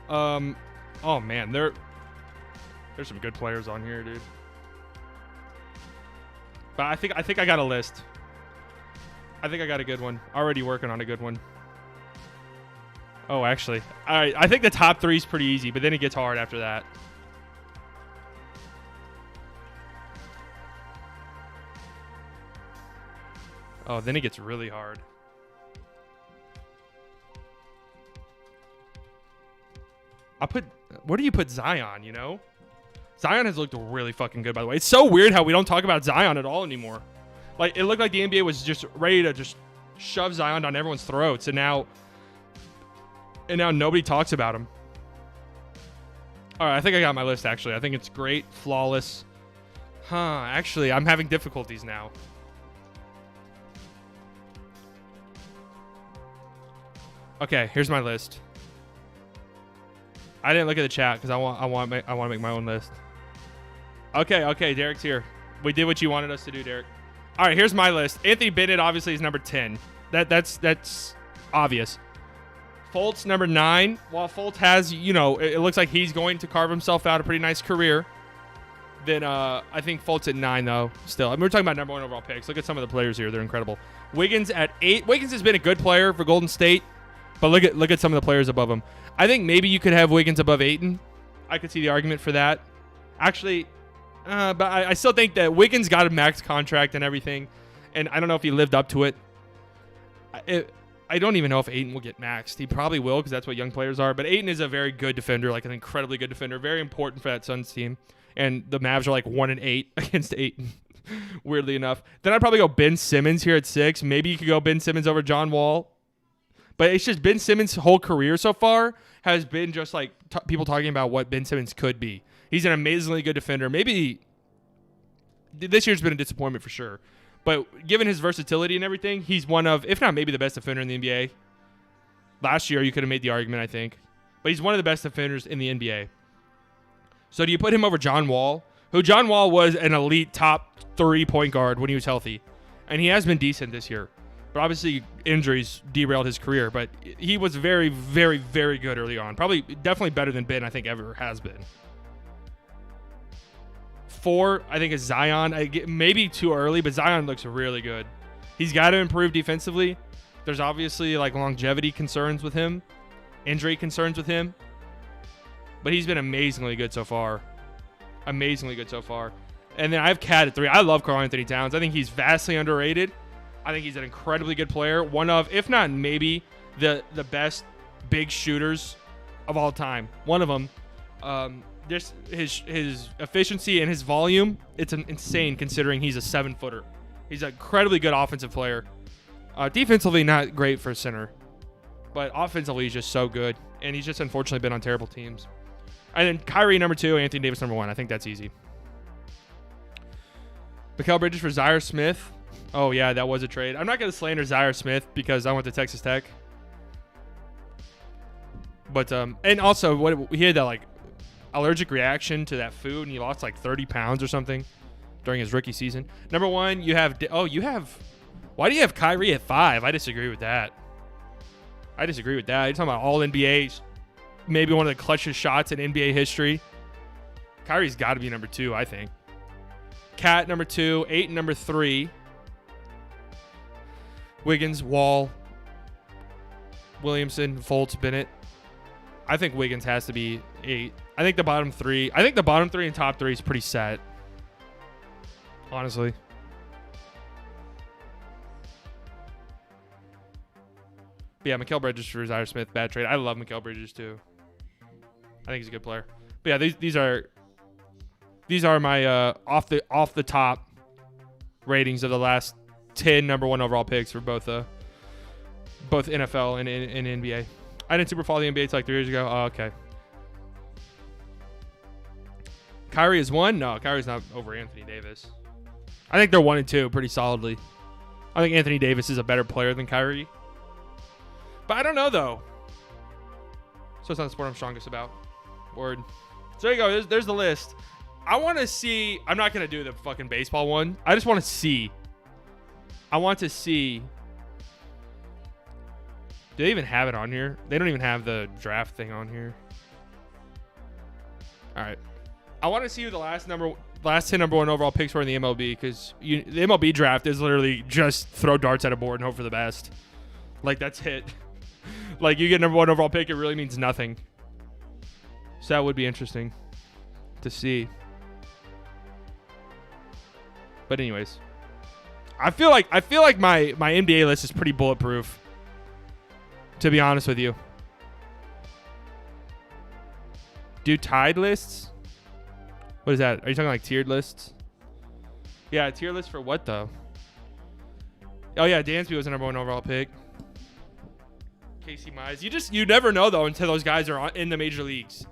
Oh man, there's some good players on here, dude. But I think I got a list. I think I got a good one. Already working on a good one. Oh, actually, all right. I think the top 3 is pretty easy, but then it gets hard after that. Oh, then it gets really hard. Where do you put Zion, you know? Zion has looked really fucking good, by the way. It's so weird how we don't talk about Zion at all anymore. Like, it looked like the NBA was just ready to just shove Zion down everyone's throats, and now nobody talks about him. All right, I think I got my list, actually. I think it's great, flawless. Actually, I'm having difficulties now. Okay, here's my list. I didn't look at the chat because I want to make my own list. Okay, Derek's here. We did what you wanted us to do, Derek. All right, here's my list. Anthony Bennett obviously is number 10. That's obvious. Fultz number 9. While Fultz has, it looks like he's going to carve himself out a pretty nice career. Then I think Fultz at 9 though. Still, we're talking about number 1 overall picks. Look at some of the players here; they're incredible. Wiggins at 8. Wiggins has been a good player for Golden State. But look at some of the players above him. I think maybe you could have Wiggins above Ayton. I could see the argument for that. Actually, but I still think that Wiggins got a max contract and everything, and I don't know if he lived up to it. I don't even know if Ayton will get maxed. He probably will because that's what young players are. But Ayton is a very good defender, like an incredibly good defender, very important for that Suns team. And the Mavs are like 1-8 against Ayton, weirdly enough. Then I'd probably go Ben Simmons here at 6. Maybe you could go Ben Simmons over John Wall. But it's just Ben Simmons' whole career so far has been just like people talking about what Ben Simmons could be. He's an amazingly good defender. Maybe this year's been a disappointment for sure. But given his versatility and everything, he's one of, if not maybe the best defender in the NBA. Last year, you could have made the argument, I think. But he's one of the best defenders in the NBA. So do you put him over John Wall? Who John Wall was an elite top 3 point guard when he was healthy. And he has been decent this year. But obviously, injuries derailed his career. But he was very, very, very good early on. Definitely better than Ben, I think, ever has been. 4, I think, is Zion. Maybe too early, but Zion looks really good. He's got to improve defensively. There's obviously like longevity concerns with him, injury concerns with him. But he's been amazingly good so far. Amazingly good so far. And then I have Cat at 3. I love Karl Anthony Towns. I think he's vastly underrated. I think he's an incredibly good player. One of, if not maybe, the best big shooters of all time. One of them. Just his efficiency and his volume, it's insane considering he's a 7-footer. He's an incredibly good offensive player. Defensively, not great for a center. But offensively, he's just so good. And he's just unfortunately been on terrible teams. And then Kyrie number 2, Anthony Davis number 1. I think that's easy. Mikal Bridges for Zaire Smith. Oh, yeah, that was a trade. I'm not going to slander Zaire Smith because I went to Texas Tech. But, and also, he had that, like, allergic reaction to that food, and he lost, like, 30 pounds or something during his rookie season. Number 1, you have, why do you have Kyrie at 5? I disagree with that. You're talking about all NBA, maybe one of the clutchest shots in NBA history. Kyrie's got to be number 2, I think. Cat number 2, Ayton number 3. Wiggins, Wall, Williamson, Fultz, Bennett. I think Wiggins has to be 8. I think the bottom 3 and top 3 is pretty set. Honestly. But yeah, Mikal Bridges for Zaire Smith, bad trade. I love Mikal Bridges too. I think he's a good player. But yeah, these are These are my off the top ratings of the last 10 number 1 overall picks for both NFL and NBA. I didn't super follow the NBA until like 3 years ago. Oh, okay. Kyrie is 1? No, Kyrie's not over Anthony Davis. I think they're 1 and 2 pretty solidly. I think Anthony Davis is a better player than Kyrie. But I don't know, though. So it's not the sport I'm strongest about. Word. So there you go. There's the list. I want to see. I'm not going to do the fucking baseball one. I just want to see. I want to see. Do they even have it on here? They don't even have the draft thing on here. All right. I want to see who the last 10 number 1 overall picks were in the MLB, because the MLB draft is literally just throw darts at a board and hope for the best. Like, that's it. Like, you get number 1 overall pick, it really means nothing. So that would be interesting to see. But anyways, I feel like my NBA list is pretty bulletproof, to be honest with you. Do tied lists? What is that? Are you talking like tiered lists? Yeah, a tier list for what though? Oh yeah, Dansby was the number 1 overall pick. Casey Mize. You never know though until those guys are in the major leagues.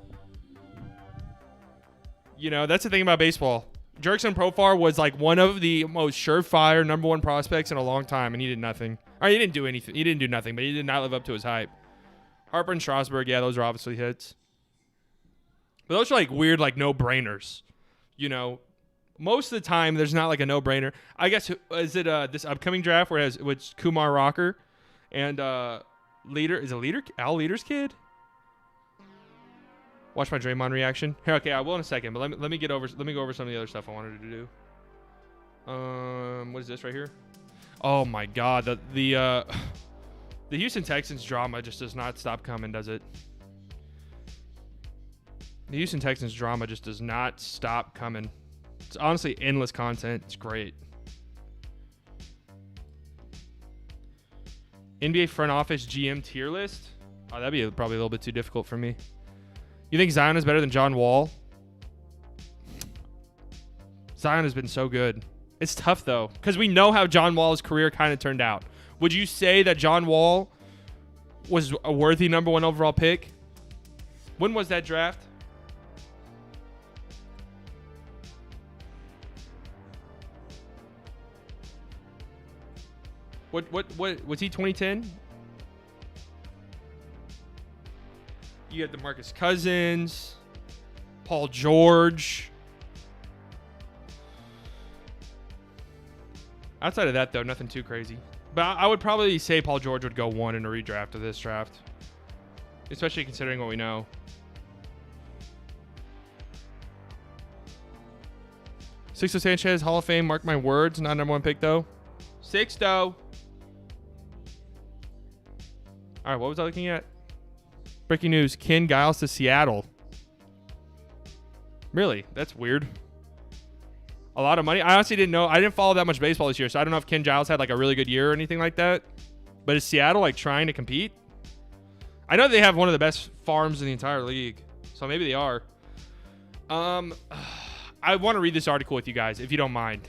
You know, that's the thing about baseball. Jurickson Profar was like one of the most surefire number 1 prospects in a long time, and he did nothing. Or he didn't do anything. He didn't do nothing, but he did not live up to his hype. Harper and Strasburg, yeah, those are obviously hits. But those are like weird, like no-brainers. You know, most of the time there's not like a no-brainer. I guess is it this upcoming draft where it has which Kumar Rocker and Al Leader's kid? Watch my Draymond reaction. Here, okay, I will in a second, but let me go over some of the other stuff I wanted to do. What is this right here? Oh my God, the Houston Texans drama just does not stop coming, does it? The Houston Texans drama just does not stop coming. It's honestly endless content. It's great. NBA front office GM tier list? Oh, that'd be probably a little bit too difficult for me. You think Zion is better than John Wall? Zion has been so good. It's tough, though, because we know how John Wall's career kind of turned out. Would you say that John Wall was a worthy number 1 overall pick? When was that draft? What was he 2010? You had DeMarcus Cousins, Paul George. Outside of that, though, nothing too crazy. But I would probably say Paul George would go 1 in a redraft of this draft, especially considering what we know. Sixto Sanchez, Hall of Fame, mark my words, not number 1 pick, though. Sixto. All right, what was I looking at? Breaking news, Ken Giles to Seattle. Really? That's weird. A lot of money. I honestly didn't know. I didn't follow that much baseball this year, so I don't know if Ken Giles had like a really good year or anything like that. But is Seattle like trying to compete? I know they have one of the best farms in the entire league, so maybe they are. I want to read this article with you guys, if you don't mind.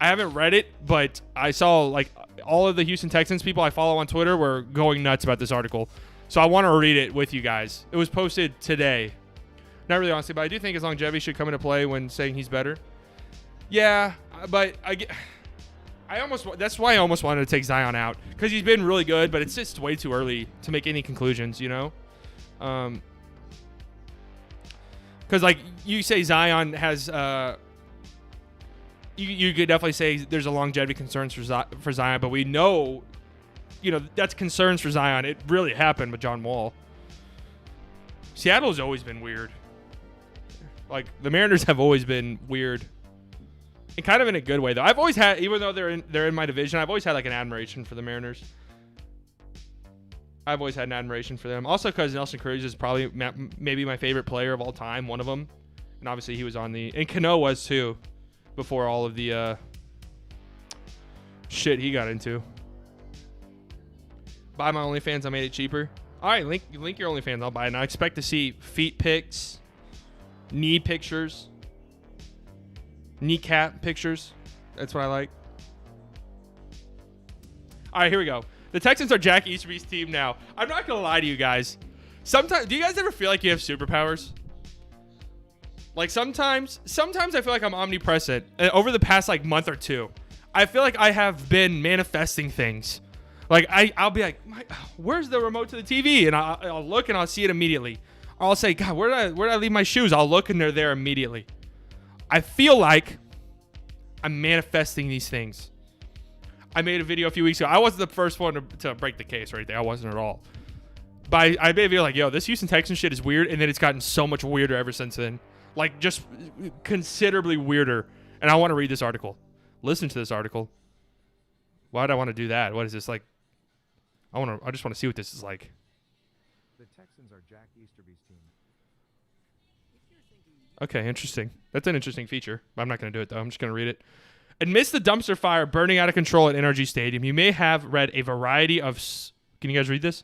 I haven't read it, but I saw like all of the Houston Texans people I follow on Twitter were going nuts about this article. So I want to read it with you guys. It was posted today. Not really honestly, but I do think his longevity should come into play when saying he's better. Yeah, but that's why I almost wanted to take Zion out, because he's been really good, but it's just way too early to make any conclusions, you know? Because like you say Zion has you could definitely say there's a longevity concerns for Zion, but we know, you know, that's concerns for Zion. It really happened with John Wall. Seattle's always been weird. Like, the Mariners have always been weird. And kind of in a good way, though. I've always had, even though they're in my division, I've always had like an admiration for the Mariners. I've always had an admiration for them. Also because Nelson Cruz is probably maybe my favorite player of all time, one of them. And obviously he was on the... And Cano was too, before all of the shit he got into. Buy my OnlyFans, I made it cheaper. All right, link your OnlyFans, I'll buy it. And I expect to see feet pics, knee pictures. Kneecap pictures. That's what I like. All right, here we go. The Texans are Jack Easterby's team now. I'm not going to lie to you guys. Sometimes, do you guys ever feel like you have superpowers? Like sometimes I feel like I'm omnipresent. And over the past like month or two, I feel like I have been manifesting things. Like I'll be like, where's the remote to the TV? And I'll look and I'll see it immediately. Or I'll say, God, where did I leave my shoes? I'll look and they're there immediately. I feel like I'm manifesting these things. I made a video a few weeks ago. I wasn't the first one to break the case right there. I wasn't at all. But I made a video like, yo, this Houston Texans shit is weird. And then it's gotten so much weirder ever since then. Like, just considerably weirder. And I want to read this article. Listen to this article. Why do I want to do that? What is this like? I just want to see what this is like. The Texans are Jack Easterby's team. Okay, interesting. That's an interesting feature. I'm not going to do it, though. I'm just going to read it. Amidst the dumpster fire burning out of control at NRG Stadium, you may have read a variety of... Can you guys read this?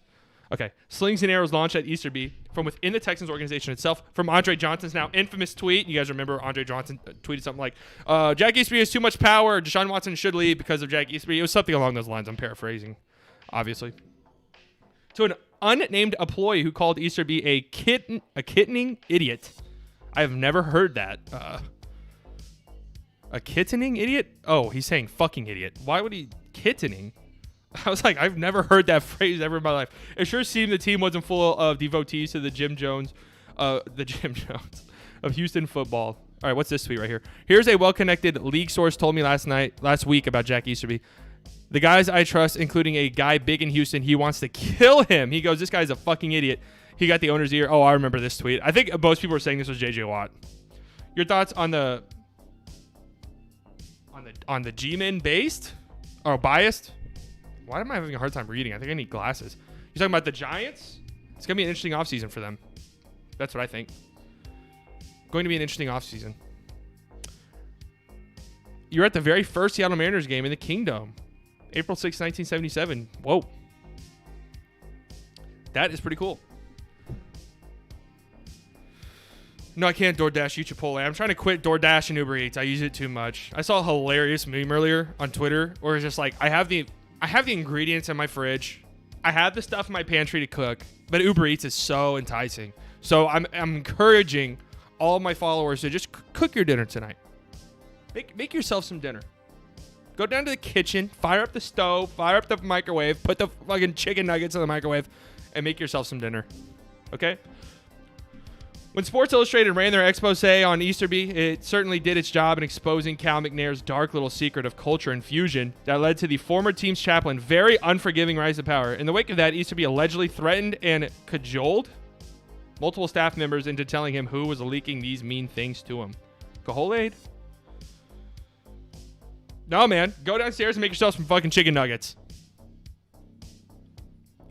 Okay. Slings and arrows launched at Easterby from within the Texans organization itself. From Andre Johnson's now infamous tweet. You guys remember Andre Johnson tweeted something like, Jack Easterby has too much power. Deshaun Watson should leave because of Jack Easterby. It was something along those lines. I'm paraphrasing, obviously. To an unnamed employee who called Easterby a kittening idiot. I have never heard that. A kittening idiot? Oh, he's saying fucking idiot. Why would he kittening? I was like, I've never heard that phrase ever in my life. It sure seemed the team wasn't full of devotees to the Jim Jones of Houston football. All right, what's this tweet right here? Here's a well-connected league source told me last week about Jack Easterby. The guys I trust, including a guy big in Houston, he wants to kill him. He goes, this guy's a fucking idiot. He got the owner's ear. Oh, I remember this tweet. I think most people were saying this was JJ Watt. Your thoughts on the G-Men based or biased? Why am I having a hard time reading? I think I need glasses. You're talking about the Giants? It's going to be an interesting offseason for them. That's what I think. Going to be an interesting offseason. You're at the very first Seattle Mariners game in the Kingdom. April 6, 1977. Whoa. That is pretty cool. No, I can't DoorDash eat Chipotle. I'm trying to quit DoorDash and Uber Eats. I use it too much. I saw a hilarious meme earlier on Twitter where it's just like, I have the ingredients in my fridge. I have the stuff in my pantry to cook, but Uber Eats is so enticing. So I'm encouraging all of my followers to just cook your dinner tonight. Make yourself some dinner. Go down to the kitchen, fire up the stove, fire up the microwave, put the fucking chicken nuggets in the microwave, and make yourself some dinner. Okay? When Sports Illustrated ran their expose on Easterby, it certainly did its job in exposing Cal McNair's dark little secret of culture infusion that led to the former team's chaplain very unforgiving rise to power. In the wake of that, Easterby allegedly threatened and cajoled multiple staff members into telling him who was leaking these mean things to him. Caholade? No, man. Go downstairs and make yourself some fucking chicken nuggets.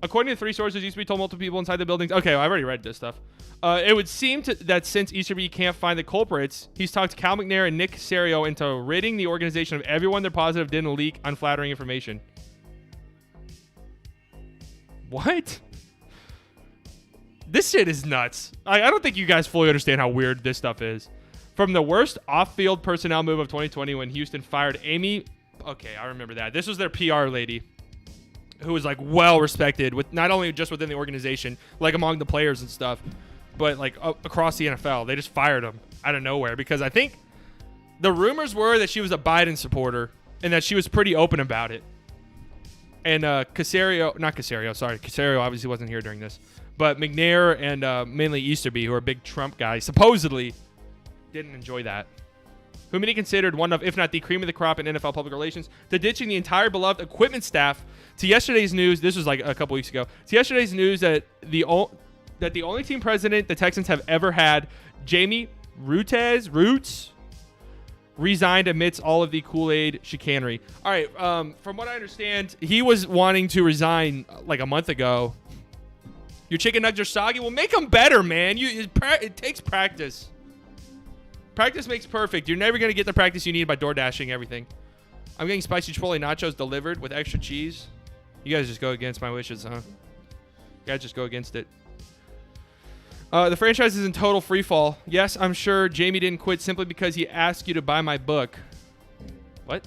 According to 3 sources, Easterby told multiple people inside the buildings. Okay, well, I've already read this stuff. It would seem that since Easterby can't find the culprits, he's talked Cal McNair and Nick Caserio into ridding the organization of everyone they're positive didn't leak unflattering information. What? This shit is nuts. I don't think you guys fully understand how weird this stuff is. From the worst off-field personnel move of 2020 when Houston fired Amy... Okay, I remember that. This was their PR lady, who was like well respected with not only just within the organization, like among the players and stuff, but like across the NFL. They just fired him out of nowhere because I think the rumors were that she was a Biden supporter and that she was pretty open about it. And Caserio obviously wasn't here during this, but McNair and mainly Easterby, who are big Trump guys, supposedly didn't enjoy that. Who many considered one of, if not the cream of the crop in NFL public relations, to ditching the entire beloved equipment staff. To yesterday's news, this was like a couple weeks ago, to yesterday's news that the only team president the Texans have ever had, Jamie Roots, resigned amidst all of the Kool-Aid chicanery. All right, from what I understand, he was wanting to resign like a month ago. Your chicken nuggets are soggy. Well, make them better, man. It takes practice. Practice makes perfect. You're never going to get the practice you need by DoorDashing everything. I'm getting spicy Chipotle nachos delivered with extra cheese. You guys just go against my wishes, huh? You guys just go against it. The franchise is in total free fall. Yes, I'm sure Jamie didn't quit simply because he asked you to buy my book. What?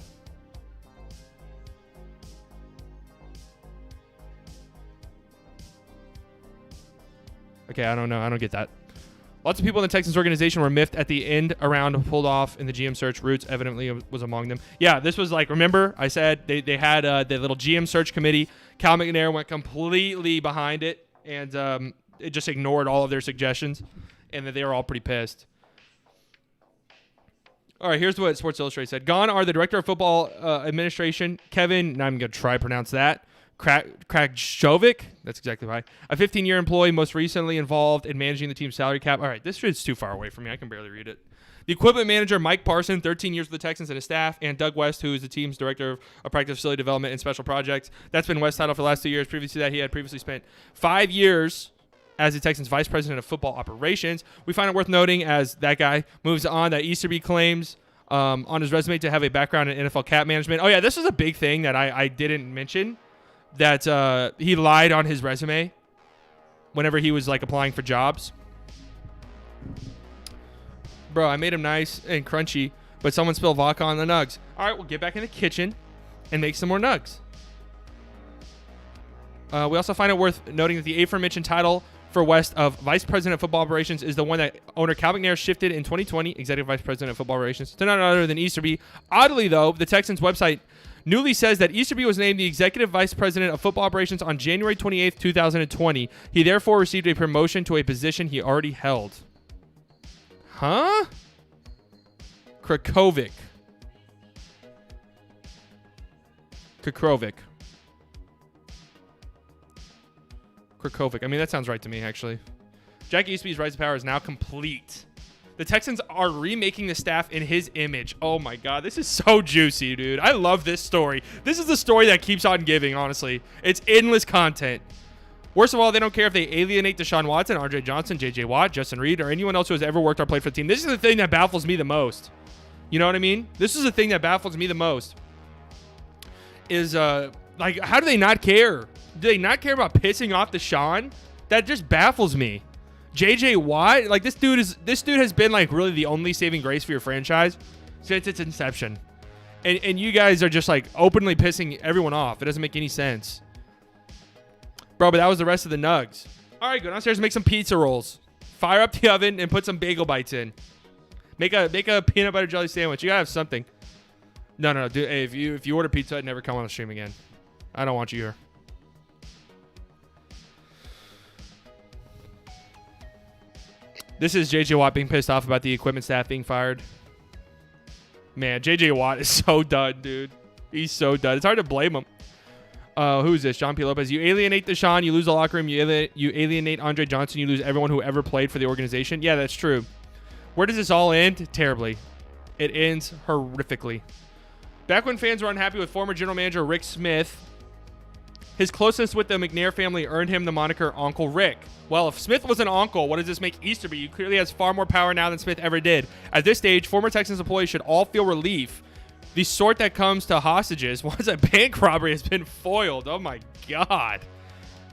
Okay, I don't know. I don't get that. Lots of people in the Texans organization were miffed at the end around pulled off in the GM search. Roots evidently was among them. Yeah, this was like, remember I said they had the little GM search committee. Cal McNair went completely behind it and it just ignored all of their suggestions, and that they were all pretty pissed. All right, here's what Sports Illustrated said. Gone are the director of football administration, Kevin, and I'm going to try to pronounce that, Krajovic. That's exactly right. A 15-year employee, most recently involved in managing the team's salary cap. All right, this shit's too far away from me. I can barely read it. The equipment manager, Mike Parson, 13 years with the Texans and his staff, and Doug West, who is the team's director of practice facility development and special projects. That's been West's title for the last 2 years. Previously to that, he had previously spent 5 years as the Texans vice president of football operations. We find it worth noting as that guy moves on that Easterby claims on his resume to have a background in NFL cap management. Oh, yeah, this was a big thing that I didn't mention, that he lied on his resume whenever he was, like, applying for jobs. Bro, I made him nice and crunchy, but someone spilled vodka on the nugs. All right, we'll get back in the kitchen and make some more nugs. We also find it worth noting that the aforementioned title for West of Vice President of Football Operations is the one that owner Cal McNair shifted in 2020, Executive Vice President of Football Operations, to none other than Easterby. Oddly, though, the Texans website newly says that Easterby was named the Executive Vice President of Football Operations on January 28th, 2020. He therefore received a promotion to a position he already held. Huh? Krakovic. I mean, that sounds right to me, actually. Jack Easterby's rise to power is now complete. The Texans are remaking the staff in his image. Oh, my God. This is so juicy, dude. I love this story. This is the story that keeps on giving, honestly. It's endless content. Worst of all, they don't care if they alienate Deshaun Watson, Andre Johnson, J.J. Watt, Justin Reed, or anyone else who has ever worked or played for the team. This is the thing that baffles me the most. You know what I mean? This is the thing that baffles me the most. Is, like, how do they not care? Do they not care about pissing off Deshaun? That just baffles me. J.J. Watt, like, this dude has been, like, really the only saving grace for your franchise since its inception. And you guys are just, like, openly pissing everyone off. It doesn't make any sense. Bro, but that was the rest of the nugs. All right, go downstairs and make some pizza rolls. Fire up the oven and put some bagel bites in. Make a peanut butter jelly sandwich. You gotta have something. No, dude. Hey, if you order pizza, I'd never come on the stream again. I don't want you here. This is J.J. Watt being pissed off about the equipment staff being fired. Man, J.J. Watt is so done, dude. He's so done. It's hard to blame him. Who's this? John P. Lopez. You alienate Deshaun, you lose the locker room. You alienate Andre Johnson, you lose everyone who ever played for the organization. Yeah, that's true. Where does this all end? Terribly. It ends horrifically. Back when fans were unhappy with former general manager Rick Smith, his closeness with the McNair family earned him the moniker Uncle Rick. Well, if Smith was an uncle, what does this make Easterby? He clearly has far more power now than Smith ever did. At this stage, former Texans employees should all feel relief. The sort that comes to hostages once a bank robbery has been foiled. Oh, my God.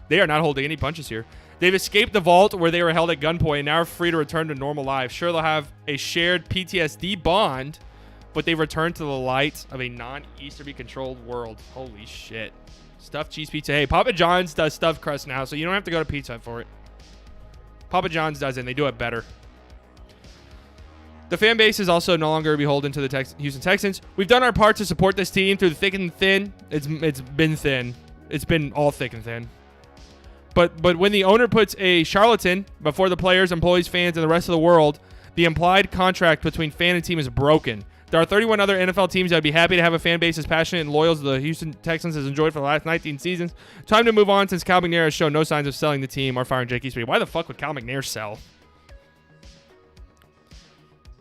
They are not holding any punches here. They've escaped the vault where they were held at gunpoint and now are free to return to normal lives. Sure, they'll have a shared PTSD bond, but they've returned to the light of a non-Easterby-controlled world. Holy shit. Stuffed cheese pizza. Hey, Papa John's does stuffed crust now, so you don't have to go to Pizza Hut for it. Papa John's does it, and they do it better. The fan base is also no longer beholden to the Houston Texans. We've done our part to support this team through the thick and thin. It's been thin. It's been all thick and thin. But when the owner puts a charlatan before the players, employees, fans, and the rest of the world, the implied contract between fan and team is broken. There are 31 other NFL teams that would be happy to have a fan base as passionate and loyal as the Houston Texans has enjoyed for the last 19 seasons. Time to move on since Cal McNair has shown no signs of selling the team or firing Jake Easterby. Why the fuck would Cal McNair sell?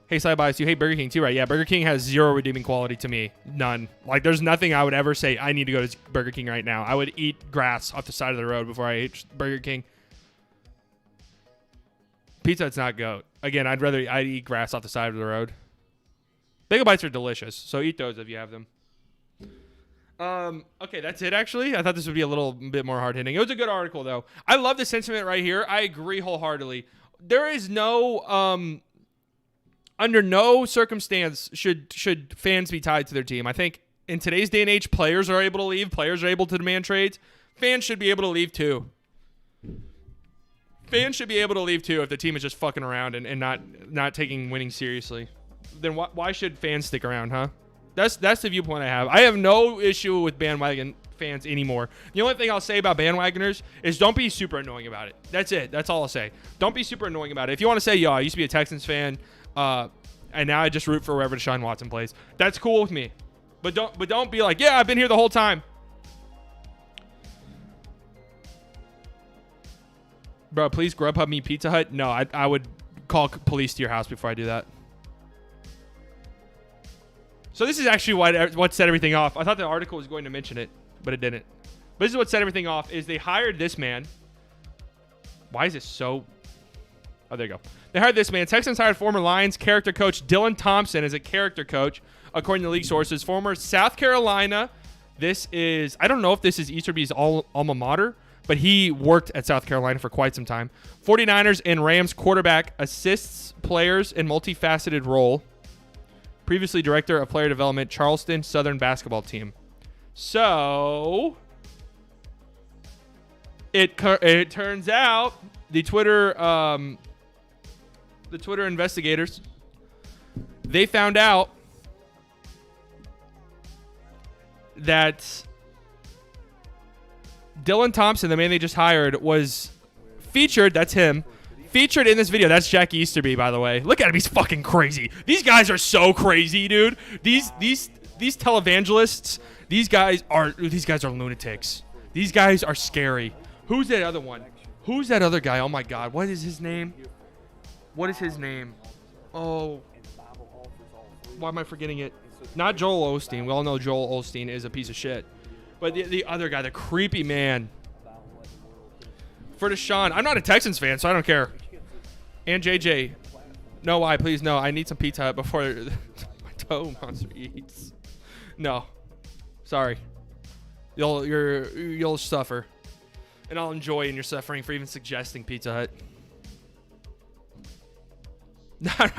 Hey, Side Bias, you hate Burger King too, right? Yeah, Burger King has zero redeeming quality to me. None. Like, there's nothing I would ever say, I need to go to Burger King right now. I would eat grass off the side of the road before I ate Burger King. Pizza Hut's not goat. Again, I'd eat grass off the side of the road. Bagel bites are delicious, so eat those if you have them. Okay, that's it, actually. I thought this would be a little bit more hard-hitting. It was a good article, though. I love the sentiment right here. I agree wholeheartedly. there is no under no circumstance should fans be tied to their team. I think in today's day and age, players are able to leave. Players are able to demand trades. Fans should be able to leave too. Fans should be able to leave too if the team is just fucking around and not taking winning seriously. Then why should fans stick around, huh? That's the viewpoint I have. I have no issue with bandwagon fans anymore. The only thing I'll say about bandwagoners is don't be super annoying about it. That's it. That's all I'll say. Don't be super annoying about it. If you want to say, yo, I used to be a Texans fan, and now I just root for wherever Deshaun Watson plays, that's cool with me. But don't be like, yeah, I've been here the whole time. Bro, please Grubhub me Pizza Hut. No, I would call police to your house before I do that. So this is actually what set everything off. I thought the article was going to mention it, but it didn't. But this is what set everything off, is they hired this man. Why is it so... Oh, there you go. They hired this man. Texans hired former Lions character coach Dylan Thompson as a character coach, according to league sources. Former South Carolina. This is... I don't know if this is Easterby's alma mater, but he worked at South Carolina for quite some time. 49ers and Rams quarterback, assists players in multifaceted role. Previously director of player development, Charleston Southern basketball team. So it turns out the Twitter investigators, they found out that Dylan Thompson, the man they just hired, was featured. That's him. Featured in this video. That's Jack Easterby, by the way. Look at him. He's fucking crazy. These guys are so crazy, dude. These televangelists, these guys are lunatics. These guys are scary. Who's that other one? Who's that other guy? Oh my God. What is his name? What is his name? Oh. Why am I forgetting it? Not Joel Osteen. We all know Joel Osteen is a piece of shit. But the other guy, the creepy man. For Deshaun, I'm not a Texans fan, so I don't care. And JJ, no, why? Please, no. I need some Pizza Hut before my toe monster eats. No, sorry. You'll suffer, and I'll enjoy in your suffering for even suggesting Pizza Hut. I'm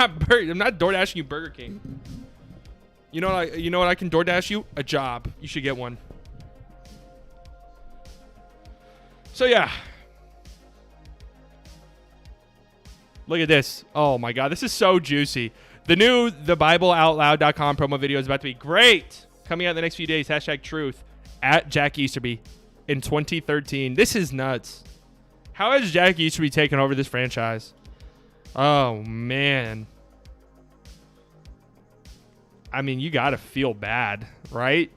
not DoorDashing you Burger King. You know what I can DoorDash you? A job. You should get one. So yeah. Look at this. Oh, my God. This is so juicy. The new TheBibleOutLoud.com promo video is about to be great. Coming out in the next few days. #truth at Jack Easterby in 2013. This is nuts. How has Jack Easterby taken over this franchise? Oh, man. I mean, you got to feel bad, right?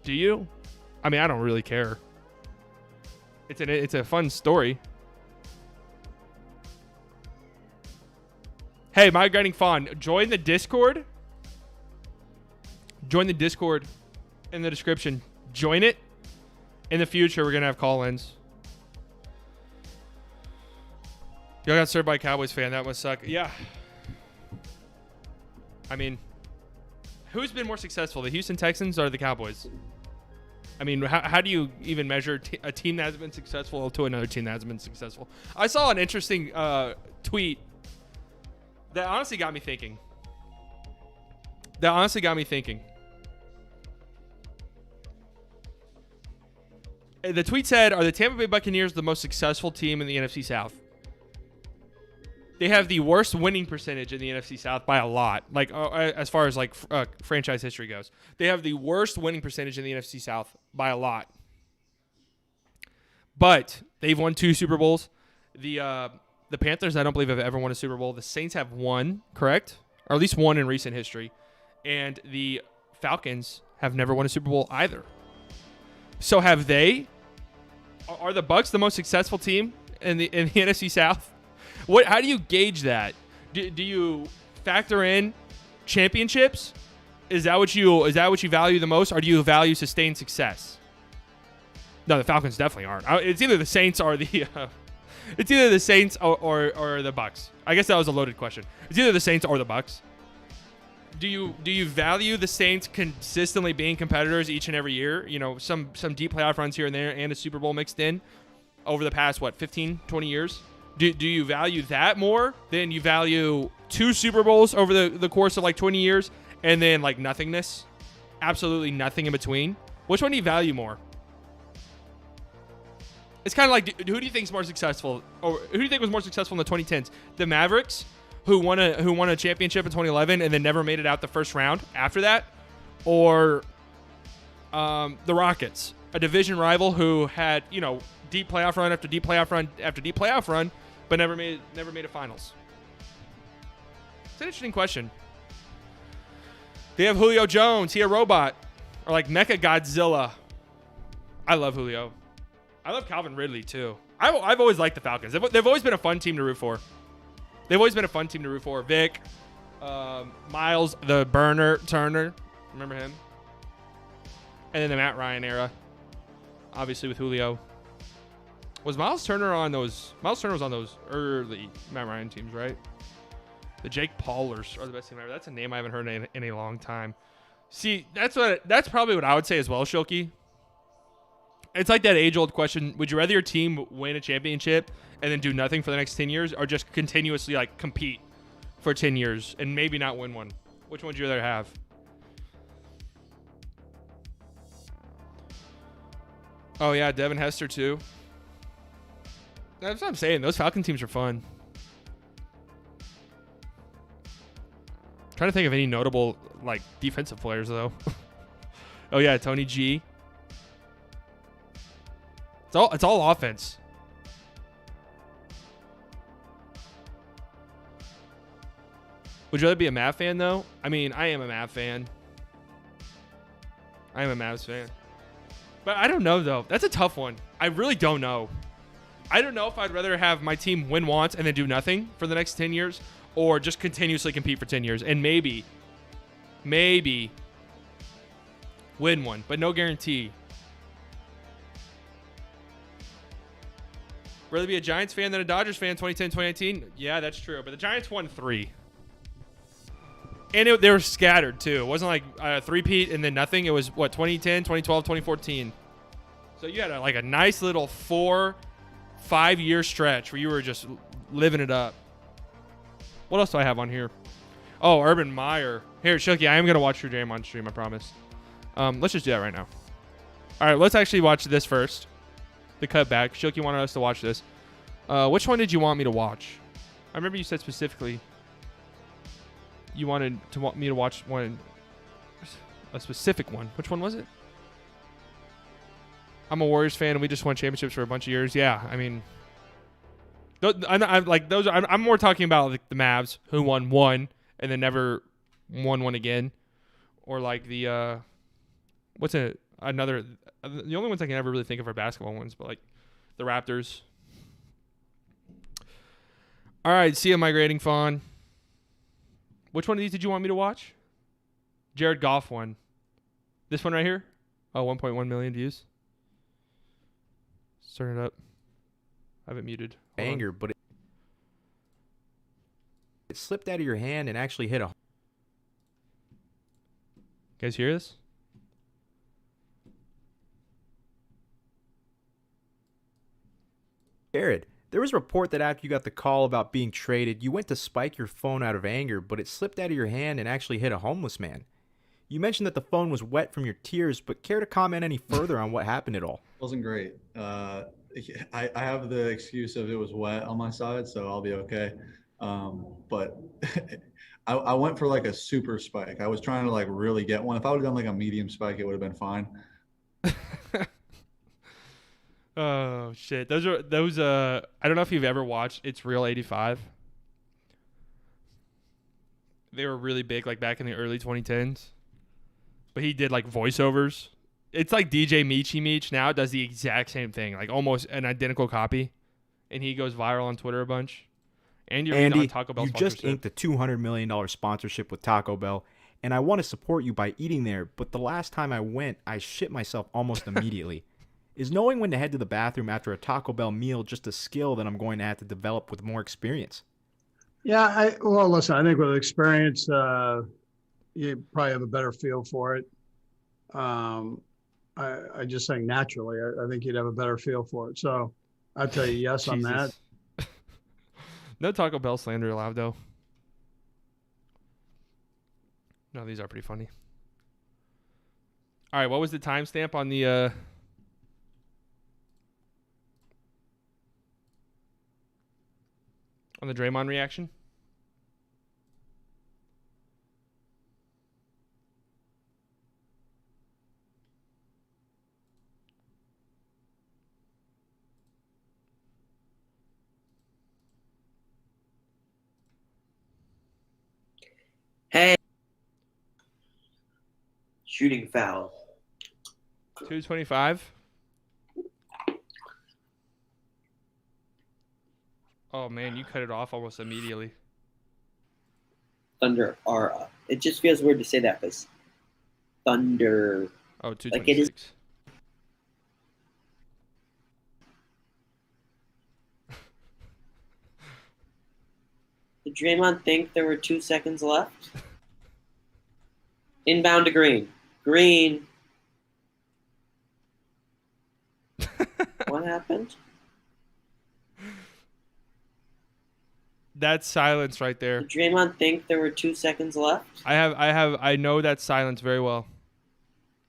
Do you? I mean, I don't really care. It's a fun story. Hey, Migrating Fawn, join the Discord. Join the Discord in the description. Join it. In the future, we're going to have call-ins. Y'all got served by a Cowboys fan. That must suck. Yeah. I mean, who's been more successful, the Houston Texans or the Cowboys? I mean, how do you even measure a team that has been successful to another team that has been successful? I saw an interesting tweet that honestly got me thinking. The tweet said, are the Tampa Bay Buccaneers the most successful team in the NFC South? They have the worst winning percentage in the NFC South by a lot. Like as far as like franchise history goes, they have the worst winning percentage in the NFC South by a lot. But they've won 2 Super Bowls. The Panthers, I don't believe have ever won a Super Bowl. The Saints have one, correct, or at least one in recent history, and the Falcons have never won a Super Bowl either. So have they? Are the Bucs the most successful team in the NFC South? How do you gauge that? Do you factor in championships? Is that what you value the most, or do you value sustained success? No, the Falcons definitely aren't. It's either the Saints or the it's either the Saints or the Bucs. I guess that was a loaded question. It's either the Saints or the Bucs. Do you value the Saints consistently being competitors each and every year? You know, some deep playoff runs here and there and a Super Bowl mixed in. over the past, 15, 20 years? Do you value that more than you value 2 Super Bowls over the course of like 20 years and then like nothingness? Absolutely nothing in between. Which one do you value more? It's kind of like, who do you think is more successful, or who do you think was more successful in the 2010s? The Mavericks, who won a championship in 2011 and then never made it out the first round after that, or the Rockets, a division rival who had deep playoff run after deep playoff run after deep playoff run, but never made a finals. It's an interesting question. They have Julio Jones, he a robot, or like Mecha Godzilla. I love Julio. I love Calvin Ridley too. I've always liked the Falcons. They've always been a fun team to root for. Vic, Miles, the Burner Turner, remember him? And then the Matt Ryan era, obviously with Julio. Was Miles Turner on those? Miles Turner was on those early Matt Ryan teams, right? The Jake Paulers are the best team ever. That's a name I haven't heard in a long time. See, that's probably what I would say as well, Shilky. It's like that age-old question: would you rather your team win a championship and then do nothing for the next 10 years, or just continuously like compete for 10 years and maybe not win one? Which one would you rather have? Oh yeah, Devin Hester too. That's what I'm saying. Those Falcon teams are fun. Trying to think of any notable like defensive players though. Oh yeah, Tony G. It's all offense. Would you rather be a Mavs fan though? I mean, I am a Mavs fan. I am a Mavs fan. But I don't know though. That's a tough one. I really don't know. I don't know if I'd rather have my team win once and then do nothing for the next 10 years, or just continuously compete for 10 years and maybe win one, but no guarantee. Rather be a Giants fan than a Dodgers fan 2010, 2019? Yeah, that's true. But the Giants won 3. And they were scattered, too. It wasn't like a three-peat and then nothing. It was, 2010, 2012, 2014. So you had a nice little 4-5 year stretch where you were just living it up. What else do I have on here? Oh, Urban Meyer. Here, Shilky, I am going to watch your game on stream, I promise. Let's just do that right now. All right, let's actually watch this first. The cutback. Shilky wanted us to watch this. Which one did you want me to watch? I remember you said specifically you wanted me to watch a specific one. Which one was it? I'm a Warriors fan, and we just won championships for a bunch of years. Yeah, I mean, I'm more talking about like the Mavs, who won one and then never won one again, or like the the only ones I can ever really think of are basketball ones, but like the Raptors. All right, see you, migrating fawn. Which one of these did you want me to watch? Jared Goff one. This one right here? Oh, 1.1 million views. Turn it up. I have it muted. Anger, but it slipped out of your hand and actually hit a. You guys hear this? Jared, there was a report that after you got the call about being traded, you went to spike your phone out of anger, but it slipped out of your hand and actually hit a homeless man. You mentioned that the phone was wet from your tears, but care to comment any further on what happened at all? Wasn't great. I have the excuse of it was wet on my side, so I'll be okay. But I went for like a super spike. I was trying to like really get one. If I would have done like a medium spike, it would have been fine. Oh shit. Those I don't know if you've ever watched It's Real 85. They were really big like back in the early 2010s. But he did like voiceovers. It's like DJ Michi Meech now does the exact same thing, like almost an identical copy. And he goes viral on Twitter a bunch. And you're Andy, on Taco Bell you just inked a $200 million sponsorship with Taco Bell, and I want to support you by eating there, but the last time I went, I shit myself almost immediately. Is knowing when to head to the bathroom after a Taco Bell meal just a skill that I'm going to have to develop with more experience? Yeah, listen, I think with experience, you probably have a better feel for it. I just think naturally, I think you'd have a better feel for it. So I'll tell you yes on that. Jesus. No Taco Bell slander allowed, though. No, these are pretty funny. All right, what was the timestamp on the Draymond reaction? Hey. Shooting foul. 2:25. Oh man, you cut it off almost immediately. Thunder are up. It just feels weird to say that because Thunder. Oh, 2:26. Like it is. Did Draymond think there were 2 seconds left? Inbound to Green. Green. What happened? That's silence right there. Did Draymond think there were 2 seconds left? I know that silence very well.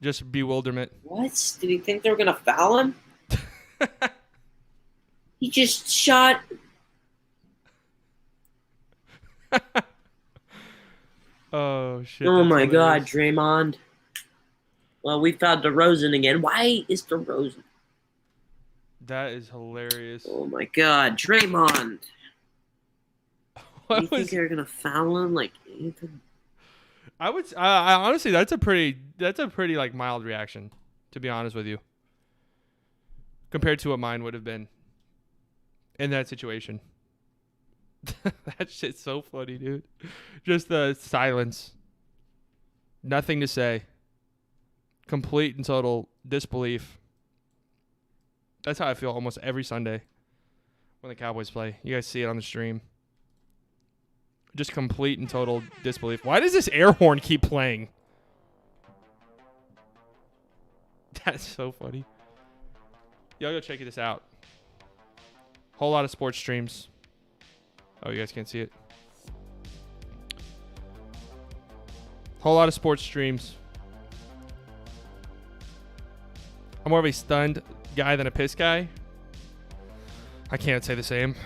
Just bewilderment. What? Did he think they were gonna foul him? He just shot. Oh shit. Oh that's my God, hilarious. Draymond. Well, we found DeRozan again. Why is DeRozan? That is hilarious. Oh my God, Draymond. Do you What think was, they're gonna foul him? Like, I honestly, that's a pretty like mild reaction, to be honest with you, compared to what mine would have been in that situation. That shit's so funny, dude. Just the silence, nothing to say, complete and total disbelief. That's how I feel almost every Sunday when the Cowboys play. You guys see it on the stream. Just complete and total disbelief. Why does this air horn keep playing? That's so funny. Y'all go check this out. Whole lot of sports streams. Oh, you guys can't see it. Whole lot of sports streams. I'm more of a stunned guy than a pissed guy. I can't say the same.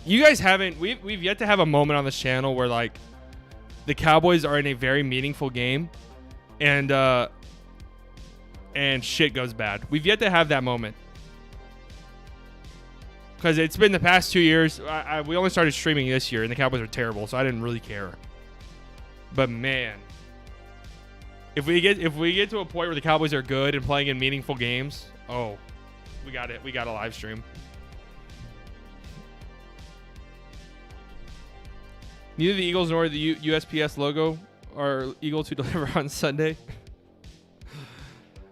You guys haven't. We've yet to have a moment on this channel where like the Cowboys are in a very meaningful game, and shit goes bad. We've yet to have that moment because it's been the past 2 years. We only started streaming this year, and the Cowboys are terrible, so I didn't really care. But man, if we get to a point where the Cowboys are good and playing in meaningful games, oh, we got it. We got a live stream. Neither the Eagles nor the USPS logo are eagle to deliver on Sunday.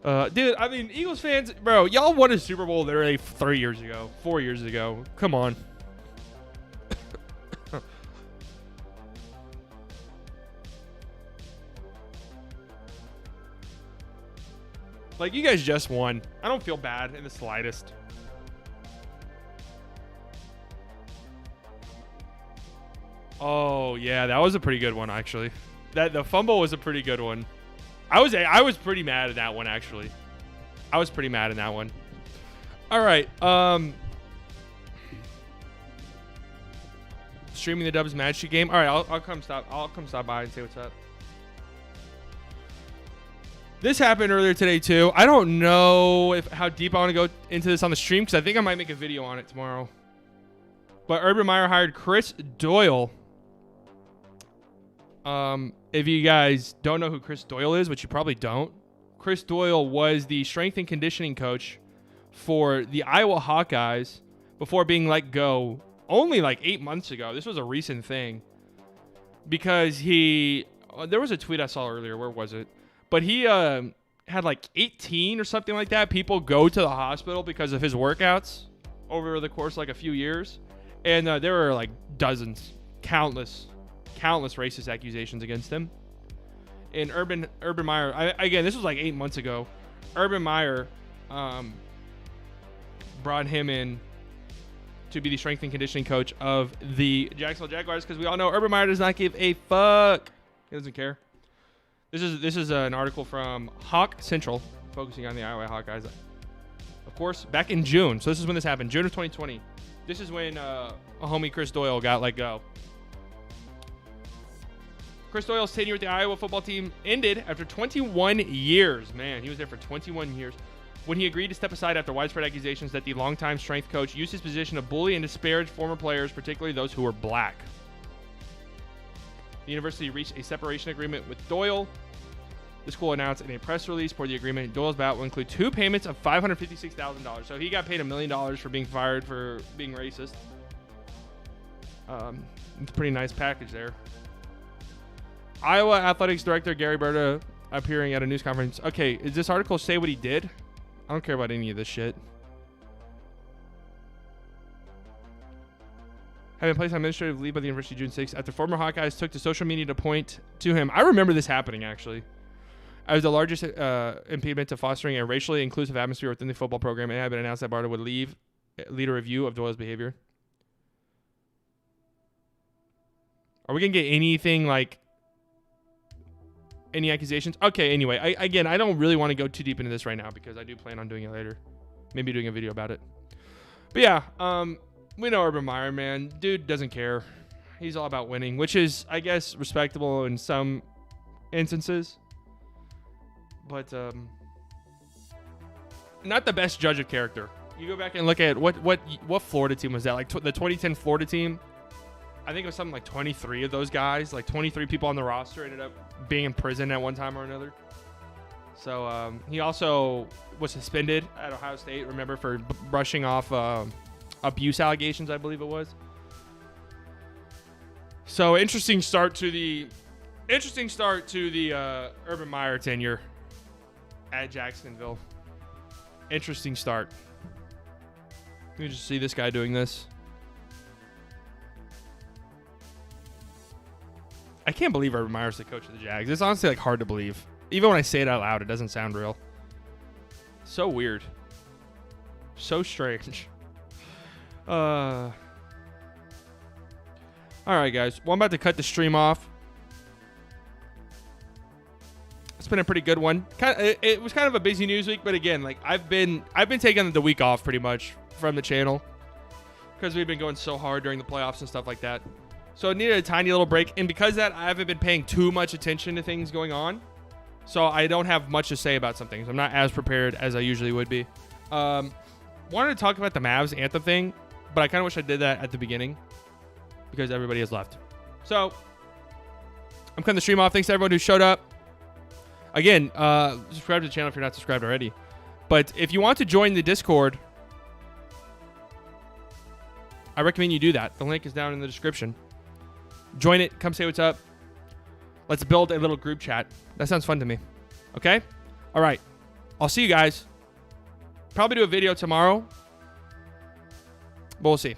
Dude, I mean, Eagles fans, bro, y'all won a Super Bowl literally 4 years ago. Come on. Like, you guys just won. I don't feel bad in the slightest. Oh, yeah, that was a pretty good one, actually. The fumble was a pretty good one. I was pretty mad at that one, actually. I was pretty mad at that one. All right. Streaming the Dubs Mad Street game. All right, I'll come stop by and say what's up. This happened earlier today too. I don't know how deep I want to go into this on the stream because I think I might make a video on it tomorrow. But Urban Meyer hired Chris Doyle. If you guys don't know who Chris Doyle is, which you probably don't, Chris Doyle was the strength and conditioning coach for the Iowa Hawkeyes before being let go only like 8 months ago. This was a recent thing because there was a tweet I saw earlier. Where was it? But he had like 18 or something like that people go to the hospital because of his workouts over the course of like a few years. And there were like dozens, countless racist accusations against him. And Urban Meyer, again, this was like 8 months ago. Urban Meyer brought him in to be the strength and conditioning coach of the Jacksonville Jaguars, because we all know Urban Meyer does not give a fuck. He doesn't care. This is an article from Hawk Central, focusing on the Iowa Hawkeyes. Of course, back in June. So this is when this happened, June of 2020. This is when a homie Chris Doyle got let go. Chris Doyle's tenure with the Iowa football team ended after 21 years. Man, he was there for 21 years. When he agreed to step aside after widespread accusations that the longtime strength coach used his position to bully and disparage former players, particularly those who were black. The university reached a separation agreement with Doyle. The school announced in a press release for the agreement, Doyle's bout will include 2 payments of $556,000. So he got paid $1 million for being fired for being racist. It's a pretty nice package there. Iowa Athletics Director Gary Berta appearing at a news conference. Okay, does this article say what he did? I don't care about any of this shit. Having placed on administrative leave by the university June 6th after former Hawkeyes took to social media to point to him. I remember this happening, actually. As the largest impediment to fostering a racially inclusive atmosphere within the football program, it had been announced that Berta would lead a review of Doyle's behavior. Are we going to get anything like... any accusations? Okay, anyway, I don't really want to go too deep into this right now because I do plan on doing it later. Maybe doing a video about it. But yeah, we know Urban Meyer, man. Dude doesn't care. He's all about winning, which is, I guess, respectable in some instances. But not the best judge of character. You go back and look at what Florida team was that? Like the 2010 Florida team. I think it was something like 23 of those guys, like 23 people on the roster ended up being in prison at one time or another. So he also was suspended at Ohio State, remember, for brushing off abuse allegations, I believe it was. So interesting start to the Urban Meyer tenure at Jacksonville. Interesting start. You just see this guy doing this. I can't believe Urban Meyer's the coach of the Jags. It's honestly like hard to believe. Even when I say it out loud, it doesn't sound real. So weird. So strange. All right, guys. Well, I'm about to cut the stream off. It's been a pretty good one. It was kind of a busy news week, but again, like I've been taking the week off pretty much from the channel because we've been going so hard during the playoffs and stuff like that. So it needed a tiny little break. And because of that, I haven't been paying too much attention to things going on. So I don't have much to say about some things. I'm not as prepared as I usually would be. Wanted to talk about the Mavs Anthem thing, but I kind of wish I did that at the beginning because everybody has left. So I'm cutting the stream off. Thanks to everyone who showed up. Again, subscribe to the channel if you're not subscribed already. But if you want to join the Discord, I recommend you do that. The link is down in the description. Join it. Come say what's up. Let's build a little group chat. That sounds fun to me. Okay? All right. I'll see you guys. Probably do a video tomorrow. But we'll see.